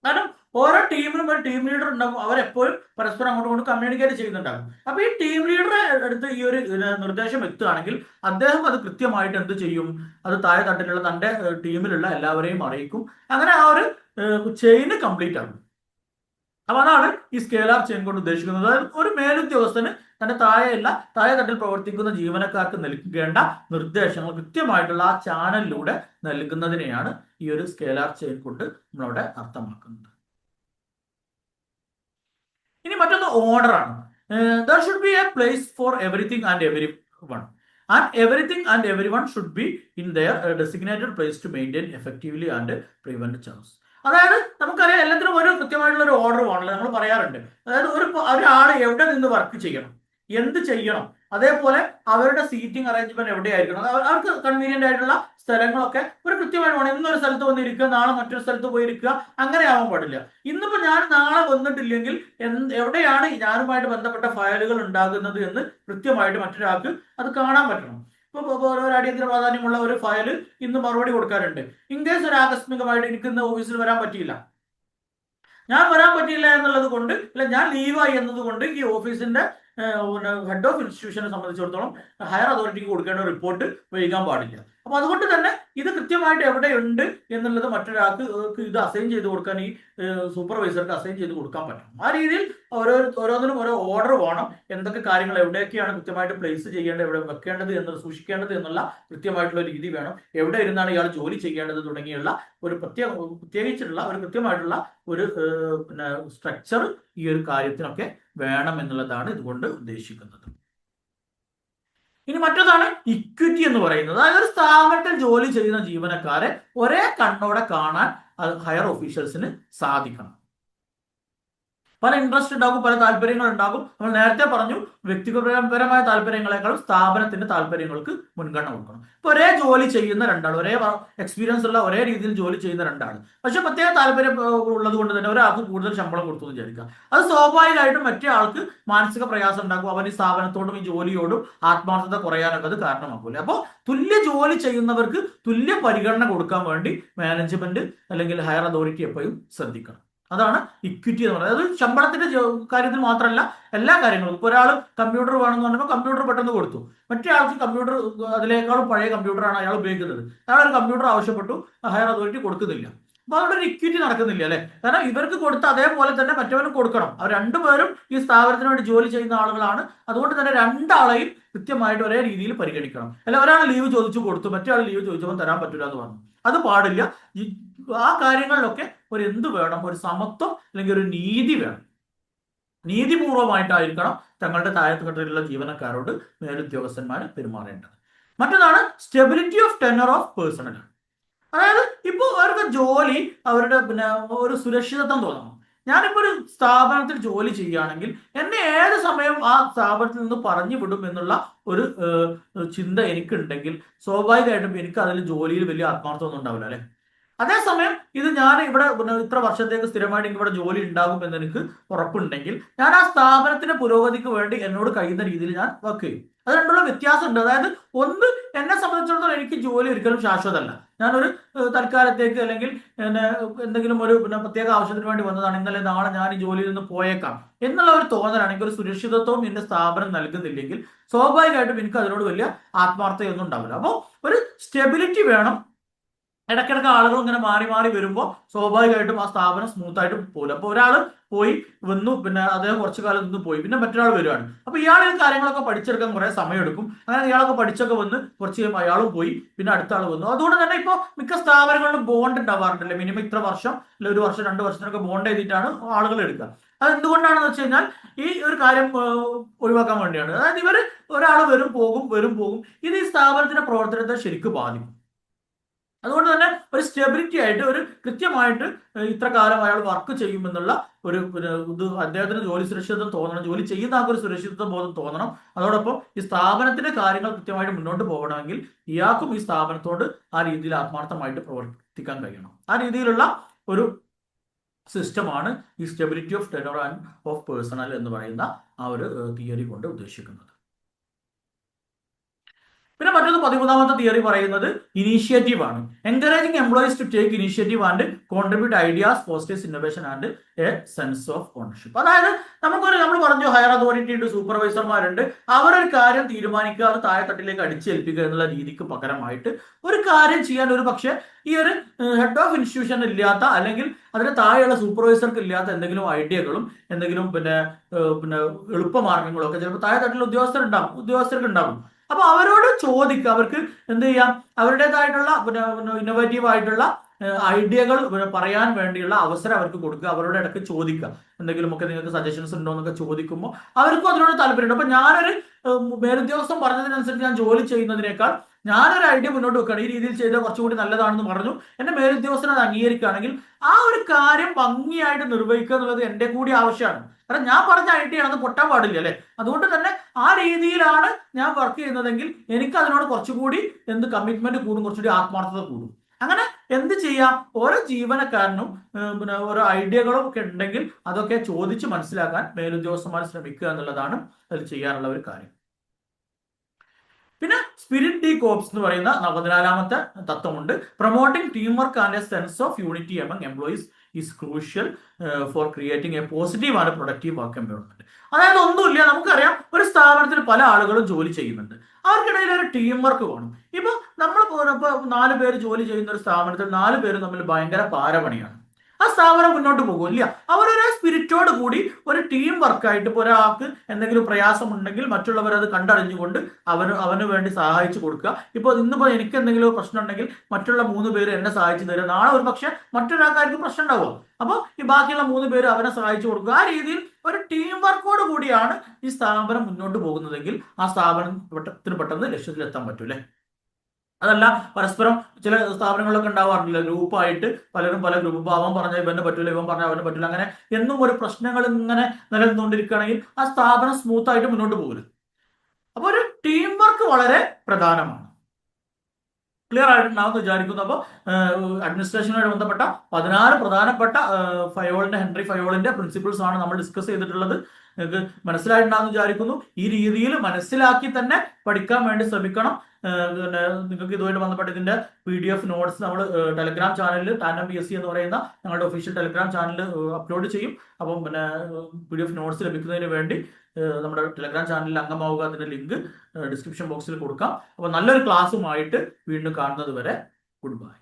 കാരണം ഓരോ ടീമിനും ഒരു ടീം ലീഡർ ഉണ്ടാകും, അവരെപ്പോഴും പരസ്പരം അങ്ങോട്ടും ഇങ്ങോട്ടും കമ്മ്യൂണിക്കേറ്റ് ചെയ്യുന്നുണ്ടാകും. അപ്പൊ ഈ ടീം ലീഡറെ അടുത്ത് ഈ ഒരു നിർദ്ദേശം എത്തുകയാണെങ്കിൽ അദ്ദേഹം അത് കൃത്യമായിട്ട് എന്ത് ചെയ്യും, അത് താഴെ തട്ടിലുള്ള തന്റെ ടീമിലുള്ള എല്ലാവരെയും അറിയിക്കും. അങ്ങനെ ആ ഒരു ചെയിന് കംപ്ലീറ്റ് ആകും. അപ്പൊ അതാണ് ഈ സ്കേലാർ ചെയിൻ കൊണ്ട് ഉദ്ദേശിക്കുന്നത്. അതായത് ഒരു മേലുദ്യോഗസ്ഥന് തന്റെ താഴെ തട്ടിൽ പ്രവർത്തിക്കുന്ന ജീവനക്കാർക്ക് നൽകേണ്ട നിർദ്ദേശങ്ങൾ കൃത്യമായിട്ടുള്ള ആ ചാനലിലൂടെ നൽകുന്നതിനെയാണ് ഈ ഒരു സ്കേലാർ ചെയിൻ കൊണ്ട് നമ്മളവിടെ അർത്ഥമാക്കുന്നത്. ഇനി മറ്റൊന്ന് ഓർഡർ ആണ്. There should be a place for everything and everyone, and everything and everyone should be in their designated place to maintain effectively and prevent chance. അതായത് നമുക്കറിയാം എല്ലാത്തിനും ഒരു കൃത്യമായിട്ടുള്ള ഒരു ഓർഡർ വേണമല്ലോ, നമ്മൾ പറയാറുണ്ട്. അതായത് ഒരാൾ എവിടെ നിന്ന് വർക്ക് ചെയ്യണം, എന്ത് ചെയ്യണം, അതേപോലെ അവരുടെ സീറ്റിംഗ് അറേഞ്ച്മെന്റ് എവിടെയായിരിക്കണം, അവർക്ക് കൺവീനിയന്റ് ആയിട്ടുള്ള സ്ഥലങ്ങളൊക്കെ ഒരു കൃത്യമായിട്ട് വേണം. ഇന്നൊരു സ്ഥലത്ത് വന്നിരിക്കുക, നാളെ മറ്റൊരു സ്ഥലത്ത് പോയിരിക്കുക, അങ്ങനെ ആവാൻ പാടില്ല. ഇന്നിപ്പോ ഞാൻ നാളെ വന്നിട്ടില്ലെങ്കിൽ എവിടെയാണ് ഞാനുമായിട്ട് ബന്ധപ്പെട്ട ഫയലുകൾ ഉണ്ടാകുന്നത് എന്ന് കൃത്യമായിട്ട് മറ്റൊരാൾക്ക് അത് കാണാൻ പറ്റണം. ഇപ്പൊ ഒരു അടിയന്തര പ്രാധാന്യമുള്ള ഒരു ഫയൽ ഇന്ന് മറുപടി കൊടുക്കാറുണ്ട്. ഇൻ കേസ് ഒരു ആകസ്മികമായിട്ട് എനിക്ക് ഇന്ന് ഓഫീസിൽ വരാൻ പറ്റിയില്ല, ഞാൻ വരാൻ പറ്റിയില്ല എന്നുള്ളത് കൊണ്ട്, അല്ല ഞാൻ ലീവായി എന്നത് കൊണ്ട് ഈ ഓഫീസിന്റെ ഹെഡ് ഓഫ് ഇൻസ്റ്റിറ്റ്യൂഷനെ സംബന്ധിച്ചിടത്തോളം ഹയർ അതോറിറ്റിക്ക് കൊടുക്കേണ്ട റിപ്പോർട്ട് വൈകാൻ പാടില്ല. അപ്പൊ അതുകൊണ്ട് തന്നെ ഇത് കൃത്യമായിട്ട് എവിടെയുണ്ട് എന്നുള്ളത് മറ്റൊരാൾക്ക് ഇത് അസൈൻ ചെയ്ത് കൊടുക്കാൻ, ഈ സൂപ്പർവൈസർക്ക് അസൈൻ ചെയ്ത് കൊടുക്കാൻ പറ്റും. ആ രീതിയിൽ ഓരോന്നിനും ഓരോ ഓർഡർ വേണം. എന്തൊക്കെ കാര്യങ്ങൾ എവിടെയൊക്കെയാണ് കൃത്യമായിട്ട് പ്ലേസ് ചെയ്യേണ്ടത്, എവിടെ വെക്കേണ്ടത് എന്നത്, സൂക്ഷിക്കേണ്ടത് എന്നുള്ള കൃത്യമായിട്ടുള്ള രീതി വേണം. എവിടെ ഇരുന്നാണ് ഇയാൾ ജോലി ചെയ്യേണ്ടത് തുടങ്ങിയുള്ള ഒരു പ്രത്യേകിച്ചിട്ടുള്ള ഒരു കൃത്യമായിട്ടുള്ള ഒരു പിന്നെ സ്ട്രക്ചർ ഈ ഒരു കാര്യത്തിനൊക്കെ വേണം എന്നുള്ളതാണ് ഇതുകൊണ്ട് ഉദ്ദേശിക്കുന്നത്. ഇനി മറ്റൊന്നാണ് ഇക്വിറ്റി എന്ന് പറയുന്നത്. അതായത് ഒരു സ്ഥാപനത്തിൽ ജോലി ചെയ്യുന്ന ജീവനക്കാരെ ഒരേ കണ്ണോടെ കാണാൻ ഹയർ ഓഫീഷ്യൽസിന് സാധിക്കണം. പല ഇൻട്രസ്റ്റ് ഉണ്ടാകും, പല താല്പര്യങ്ങൾ ഉണ്ടാകും. നമ്മൾ നേരത്തെ പറഞ്ഞു, വ്യക്തിപരമായ താല്പര്യങ്ങളെക്കാളും സ്ഥാപനത്തിന്റെ താല്പര്യങ്ങൾക്ക് മുൻഗണന കൊടുക്കണം. ഇപ്പൊ ഒരേ ജോലി ചെയ്യുന്ന രണ്ടാൾ, ഒരേ എക്സ്പീരിയൻസ് ഉള്ള ഒരേ രീതിയിൽ ജോലി ചെയ്യുന്ന രണ്ടാൾ, പക്ഷെ പ്രത്യേക താല്പര്യം ഉള്ളത് കൊണ്ട് തന്നെ ഒരാൾക്ക് കൂടുതൽ ശമ്പളം കൊടുത്തു എന്ന് വിചാരിക്കുക. അത് സ്വാഭാവികമായിട്ടും മറ്റേ ആൾക്ക് മാനസിക പ്രയാസം ഉണ്ടാക്കും. അവൻ ഈ സ്ഥാപനത്തോടും ഈ ജോലിയോടും ആത്മാർത്ഥത കുറയാനൊക്കെ അത് കാരണമാക്കൂലേ. അപ്പോൾ തുല്യ ജോലി ചെയ്യുന്നവർക്ക് തുല്യ പരിഗണന കൊടുക്കാൻ വേണ്ടി മാനേജ്മെന്റ് അല്ലെങ്കിൽ ഹയർ അതോറിറ്റി എപ്പോഴും ശ്രദ്ധിക്കണം. അതാണ് ഇക്വിറ്റി എന്ന് പറയുന്നത്. അത് ശമ്പളത്തിന്റെ കാര്യത്തിൽ മാത്രമല്ല, എല്ലാ കാര്യങ്ങളും. ഇപ്പൊ ഒരാൾ കമ്പ്യൂട്ടർ വേണമെന്ന് പറഞ്ഞപ്പോൾ കമ്പ്യൂട്ടർ പെട്ടെന്ന് കൊടുത്തു, മറ്റേ ആൾക്ക് കമ്പ്യൂട്ടർ അതിനേക്കാളും പഴയ കമ്പ്യൂട്ടറാണ് അയാൾ ഉപയോഗിക്കുന്നത്, അയാൾ ഒരു കമ്പ്യൂട്ടർ ആവശ്യപ്പെട്ടു, ഹയർ അതോറിറ്റി കൊടുക്കുന്നില്ല. അപ്പൊ അവിടെ ഒരു ഇക്വിറ്റി നടക്കുന്നില്ല അല്ലെ. കാരണം ഇവർക്ക് കൊടുത്ത അതേപോലെ തന്നെ മറ്റവനും കൊടുക്കണം. അവർ രണ്ടുപേരും ഈ സ്ഥാപനത്തിന് വേണ്ടി ജോലി ചെയ്യുന്ന ആളുകളാണ്. അതുകൊണ്ട് തന്നെ രണ്ടാളെയും കൃത്യമായിട്ട് ഒരേ രീതിയിൽ പരിഗണിക്കണം. അല്ല ഒരാൾ ലീവ് ചോദിച്ചു കൊടുത്തു, മറ്റേ ആൾ ലീവ് ചോദിച്ചപ്പോൾ തരാൻ പറ്റില്ല എന്ന് പറഞ്ഞു, അത് പാടില്ല. ആ കാര്യങ്ങളിലൊക്കെ ഒരു എന്ത് വേണം, ഒരു സമത്വം അല്ലെങ്കിൽ ഒരു നീതി വേണം. നീതിപൂർവമായിട്ടായിരിക്കണം തങ്ങളുടെ താഴെത്തട്ടിലുള്ള ജീവനക്കാരോട് മേലുദ്യോഗസ്ഥന്മാർ പെരുമാറേണ്ടത്. മറ്റൊന്നാണ് stability of tenor of personal. അതായത് ഇപ്പോൾ അവർക്ക് ജോലി, അവരുടെ ഒരു സുരക്ഷിതത്വം തോന്നണം. ഞാനിപ്പോൾ ഒരു സ്ഥാപനത്തിൽ ജോലി ചെയ്യുകയാണെങ്കിൽ എന്നെ ഏത് സമയം ആ സ്ഥാപനത്തിൽ നിന്ന് പറഞ്ഞു വിടും എന്നുള്ള ഒരു ചിന്ത എനിക്കുണ്ടെങ്കിൽ സ്വാഭാവികമായിട്ടും എനിക്ക് അതിൽ ജോലിയിൽ വലിയ ആത്മാർത്ഥമൊന്നും ഉണ്ടാവില്ല അല്ലെ. അതേസമയം ഇത് ഞാൻ ഇവിടെ ഇത്ര വർഷത്തേക്ക് സ്ഥിരമായിട്ട് ഇവിടെ ജോലി ഉണ്ടാകും എന്ന് എനിക്ക് ഉറപ്പുണ്ടെങ്കിൽ ഞാൻ ആ സ്ഥാപനത്തിന്റെ പുരോഗതിക്ക് വേണ്ടി എന്നോട് കഴിയുന്ന രീതിയിൽ ഞാൻ വർക്ക് ചെയ്യും. അത് രണ്ടുള്ള വ്യത്യാസമുണ്ട്. അതായത് ഒന്ന്, എന്നെ സംബന്ധിച്ചിടത്തോളം എനിക്ക് ജോലി ഒരിക്കലും ശാശ്വതമല്ല. ഞാനൊരു തൽക്കാലത്തേക്ക് അല്ലെങ്കിൽ എന്തെങ്കിലും ഒരു പ്രത്യേക ആവശ്യത്തിന് വേണ്ടി വന്നതാണ്, ഇന്നലെ നാളെ ഞാൻ ഈ ജോലിയിൽ നിന്ന് പോയേക്കാം എന്നുള്ള ഒരു തോന്നലാണ്. എനിക്കൊരു സുരക്ഷിതത്വം എന്റെ സ്ഥാപനം നൽകുന്നില്ലെങ്കിൽ സ്വാഭാവികമായിട്ടും എനിക്ക് അതിനോട് വലിയ ആത്മാർത്ഥതയൊന്നും ഉണ്ടാവില്ല. അപ്പോൾ ഒരു സ്റ്റെബിലിറ്റി വേണം. ഇടയ്ക്കിടയ്ക്ക് ആളുകൾ ഇങ്ങനെ മാറി മാറി വരുമ്പോൾ സ്വാഭാവികമായിട്ടും ആ സ്ഥാപനം സ്മൂത്ത് ആയിട്ട് പോകില്ല. അപ്പോൾ ഒരാൾ പോയി വന്നു, പിന്നെ അദ്ദേഹം കുറച്ചു കാലം നിന്ന് പോയി, പിന്നെ മറ്റൊരാൾ വരുവാണ്. അപ്പൊ ഇയാൾ ഈ കാര്യങ്ങളൊക്കെ പഠിച്ചെടുക്കാൻ കുറെ സമയം എടുക്കും. അങ്ങനെ ഇയാളൊക്കെ പഠിച്ചൊക്കെ വന്ന് കുറച്ച് കഴിയുമ്പോൾ അയാളും പോയി, പിന്നെ അടുത്ത ആൾ വന്നു. അതുകൊണ്ട് തന്നെ ഇപ്പോൾ മിക്ക സ്ഥാപനങ്ങളിലും ബോണ്ട് ഉണ്ടാവാറുണ്ടല്ലേ, മിനിമം ഇത്ര വർഷം അല്ലെ 1 വർഷം 2 വർഷത്തിനൊക്കെ ബോണ്ട് എഴുതിയിട്ടാണ് ആളുകൾ എടുക്കുക. അത് എന്തുകൊണ്ടാണെന്ന് വെച്ച് കഴിഞ്ഞാൽ ഈ ഒരു കാര്യം ഒഴിവാക്കാൻ വേണ്ടിയാണ്. അതായത് ഇവർ ഒരാൾ വരും പോകും, ഇത് ഈ സ്ഥാപനത്തിന്റെ പ്രവർത്തനത്തെ ശരിക്കും ബാധിക്കും. അതുകൊണ്ട് തന്നെ ഒരു സ്റ്റെബിലിറ്റി ആയിട്ട്, ഒരു കൃത്യമായിട്ട് ഇത്ര കാലം അയാൾ വർക്ക് ചെയ്യുമെന്നുള്ള ഒരു ഇത് അദ്ദേഹത്തിന് ജോലി സുരക്ഷിതത്വം തോന്നണം, ജോലി ചെയ്യുന്ന ആൾക്ക് ഒരു സുരക്ഷിതത്വ ബോധം തോന്നണം. അതോടൊപ്പം ഈ സ്ഥാപനത്തിന്റെ കാര്യങ്ങൾ കൃത്യമായിട്ട് മുന്നോട്ട് പോകണമെങ്കിൽ ഇയാൾക്കും ഈ സ്ഥാപനത്തോട് ആ രീതിയിൽ ആത്മാർത്ഥമായിട്ട് പ്രവർത്തിക്കാൻ കഴിയണം. ആ രീതിയിലുള്ള ഒരു സിസ്റ്റമാണ് ഈ stability of tenure and of personnel എന്ന് പറയുന്ന ആ ഒരു തിയറി കൊണ്ട് ഉദ്ദേശിക്കുന്നത്. പിന്നെ മറ്റൊന്ന് 13ാമത്തെ തിയറി പറയുന്നത് ഇനീഷ്യേറ്റീവ് ആണ്. Encouraging employees to take initiative and contribute ideas, fosters innovation and a sense of ownership. അതായത് നമ്മൾ പറഞ്ഞു ഹയർ അതോറിറ്റി ഉണ്ട്, സൂപ്പർവൈസർമാരുണ്ട്, അവരൊരു കാര്യം തീരുമാനിക്കുക, അത് താഴെത്തട്ടിലേക്ക് അടിച്ചേൽപ്പിക്കുക എന്നുള്ള രീതിക്ക് പകരമായിട്ട് ഒരു കാര്യം ചെയ്യാൻ ഒരു പക്ഷേ ഈ ഒരു ഹെഡ് ഓഫ് ഇൻസ്റ്റിറ്റ്യൂഷൻ ഇല്ലാത്ത അല്ലെങ്കിൽ അതിന് താഴെയുള്ള സൂപ്പർവൈസർക്ക് ഇല്ലാത്ത എന്തെങ്കിലും ഐഡിയകളും എന്തെങ്കിലും പിന്നെ എളുപ്പമാർഗങ്ങളും ഒക്കെ ചിലപ്പോൾ താഴെത്തട്ടിലുള്ള ഉദ്യോഗസ്ഥർക്ക് ഉണ്ടാകും. അപ്പൊ അവരോട് ചോദിക്കുക, അവർക്ക് എന്ത് ചെയ്യാം, അവരുടേതായിട്ടുള്ള ഇന്നോവേറ്റീവ് ആയിട്ടുള്ള ഐഡിയകൾ പറയാൻ വേണ്ടിയുള്ള അവസരം അവർക്ക് കൊടുക്കുക. അവരോട് ഇടയ്ക്ക് ചോദിക്കുക, എന്തെങ്കിലുമൊക്കെ നിങ്ങൾക്ക് സജഷൻസ് ഉണ്ടോ എന്നൊക്കെ ചോദിക്കുമ്പോൾ അവർക്കും അതിനോട് താല്പര്യമുണ്ട്. അപ്പൊ ഞാനൊരു മേലുദ്യോഗസ്ഥൻ പറഞ്ഞതിനനുസരിച്ച് ഞാൻ ജോലി ചെയ്യുന്നതിനേക്കാൾ ഞാനൊരു ഐഡിയ മുന്നോട്ട് വെക്കുകയാണ്, ഈ രീതിയിൽ ചെയ്താൽ കുറച്ചുകൂടി നല്ലതാണെന്ന് പറഞ്ഞു, എന്റെ മേലുദ്യോഗസ്ഥൻ അത് അംഗീകരിക്കുകയാണെങ്കിൽ ആ ഒരു കാര്യം ഭംഗിയായിട്ട് നിർവഹിക്കുക എന്നുള്ളത് എന്റെ കൂടി ആവശ്യമാണ്. കാരണം ഞാൻ പറഞ്ഞ ഐഡിയ ആണ്, അത് പൊട്ടാൻ പാടില്ല അല്ലെ. അതുകൊണ്ട് തന്നെ ആ രീതിയിലാണ് ഞാൻ വർക്ക് ചെയ്യുന്നതെങ്കിൽ എനിക്ക് അതിനോട് കുറച്ചുകൂടി കമ്മിറ്റ്മെന്റ് കൂടും, കുറച്ചുകൂടി ആത്മാർത്ഥത കൂടും. അങ്ങനെ എന്ത് ചെയ്യാം, ഓരോ ജീവനക്കാരനും ഓരോ ഐഡിയകളും ഒക്കെ ഉണ്ടെങ്കിൽ അതൊക്കെ ചോദിച്ച് മനസ്സിലാക്കാൻ മേലുദ്യോഗസ്ഥന്മാർ ശ്രമിക്കുക എന്നുള്ളതാണ് അതിൽ ചെയ്യാനുള്ള ഒരു കാര്യം. പിന്നെ സ്പിരിറ്റ് ഡി കോപ്സ് എന്ന് പറയുന്ന 14ാമത്തെ തത്വമുണ്ട്. Promoting team work and a sense of unity among employees is crucial for creating a positive and productive work environment. അതായത് ഒന്നുമില്ല, നമുക്കറിയാം ഒരു സ്ഥാപനത്തിൽ പല ആളുകളും ജോലി ചെയ്യുന്നുണ്ട്, അവർക്കിടയിൽ ഒരു ടീം വർക്ക് വേണം. ഇപ്പൊ നമ്മൾ ഇപ്പൊ 4 പേര് ജോലി ചെയ്യുന്ന ഒരു സ്ഥാപനത്തിൽ 4 പേര് തമ്മിൽ ഭയങ്കര പാരപണിയാണ്, ആ സ്ഥാപനം മുന്നോട്ട് പോകില്ല. അവരൊരു സ്പിരിറ്റോട് കൂടി ഒരു ടീം വർക്കായിട്ട് ഇപ്പോൾ ഒരാൾക്ക് എന്തെങ്കിലും പ്രയാസമുണ്ടെങ്കിൽ മറ്റുള്ളവർ അത് കണ്ടറിഞ്ഞുകൊണ്ട് അവന് വേണ്ടി സഹായിച്ചു കൊടുക്കുക. ഇപ്പോൾ ഇന്നിപ്പോൾ എനിക്ക് എന്തെങ്കിലും പ്രശ്നം ഉണ്ടെങ്കിൽ മറ്റുള്ള 3 പേര് എന്നെ സഹായിച്ചു തരിക, നാളെ ഒരു പക്ഷെ മറ്റൊരാൾക്കാർക്ക് പ്രശ്നം ഉണ്ടാവുക, അപ്പോൾ ഈ ബാക്കിയുള്ള 3 പേര് അവനെ സഹായിച്ചു കൊടുക്കുക. ആ രീതിയിൽ ഒരു ടീം വർക്കോട് കൂടിയാണ് ഈ സ്ഥാപനം മുന്നോട്ട് പോകുന്നതെങ്കിൽ ആ സ്ഥാപനത്തിന് പെട്ടെന്ന് ലക്ഷ്യത്തിലെത്താൻ പറ്റൂലേ. അതല്ല പരസ്പരം ചില സ്ഥാപനങ്ങളിലൊക്കെ ഉണ്ടാവാറില്ല, ഗ്രൂപ്പായിട്ട് പലരും പല ഗ്രൂപ്പ്, അവൻ പറഞ്ഞ ഇവന് പറ്റില്ല, ഇവൻ പറഞ്ഞ അവന് പറ്റില്ല, അങ്ങനെ എന്നും ഒരു പ്രശ്നങ്ങൾ ഇങ്ങനെ നിലനിന്നുകൊണ്ടിരിക്കുകയാണെങ്കിൽ ആ സ്ഥാപനം സ്മൂത്ത് ആയിട്ട് മുന്നോട്ട് പോകരുത്. അപ്പൊ ഒരു ടീം വർക്ക് വളരെ പ്രധാനമാണ്. ക്ലിയർ ആയിട്ടുണ്ടാവുമെന്ന് വിചാരിക്കുന്നു. അപ്പോൾ അഡ്മിനിസ്ട്രേഷനുമായി ബന്ധപ്പെട്ട 16 പ്രധാനപ്പെട്ട ഹെൻറി ഫയോളിന്റെ പ്രിൻസിപ്പിൾസ് ആണ് നമ്മൾ ഡിസ്കസ് ചെയ്തിട്ടുള്ളത്. നിങ്ങൾക്ക് മനസ്സിലായിട്ടുണ്ടാവുമെന്ന് വിചാരിക്കുന്നു. ഈ രീതിയിൽ മനസ്സിലാക്കി തന്നെ പഠിക്കാൻ വേണ്ടി ശ്രമിക്കണം. പിന്നെ നിങ്ങൾക്ക് ഇതുമായിട്ട് ബന്ധപ്പെട്ട ഇതിന്റെ PDF നോട്ട്സ് നമ്മൾ ടെലഗ്രാം ചാനലിൽ ടാൻഡം PSC എന്ന് പറയുന്ന ഞങ്ങളുടെ ഒഫീഷ്യൽ ടെലഗ്രാം ചാനലിൽ അപ്ലോഡ് ചെയ്യും. അപ്പം പിന്നെ PDF നോട്ട്സ് ലഭിക്കുന്നതിന് വേണ്ടി നമ്മുടെ ടെലഗ്രാം ചാനലിൽ അംഗമാവുക. അതിന്റെ ലിങ്ക് ഡിസ്ക്രിപ്ഷൻ ബോക്സിൽ കൊടുക്കാം. അപ്പോൾ നല്ലൊരു ക്ലാസ്സുമായിട്ട് വീണ്ടും കാണുന്നത് വരെ ഗുഡ് ബൈ.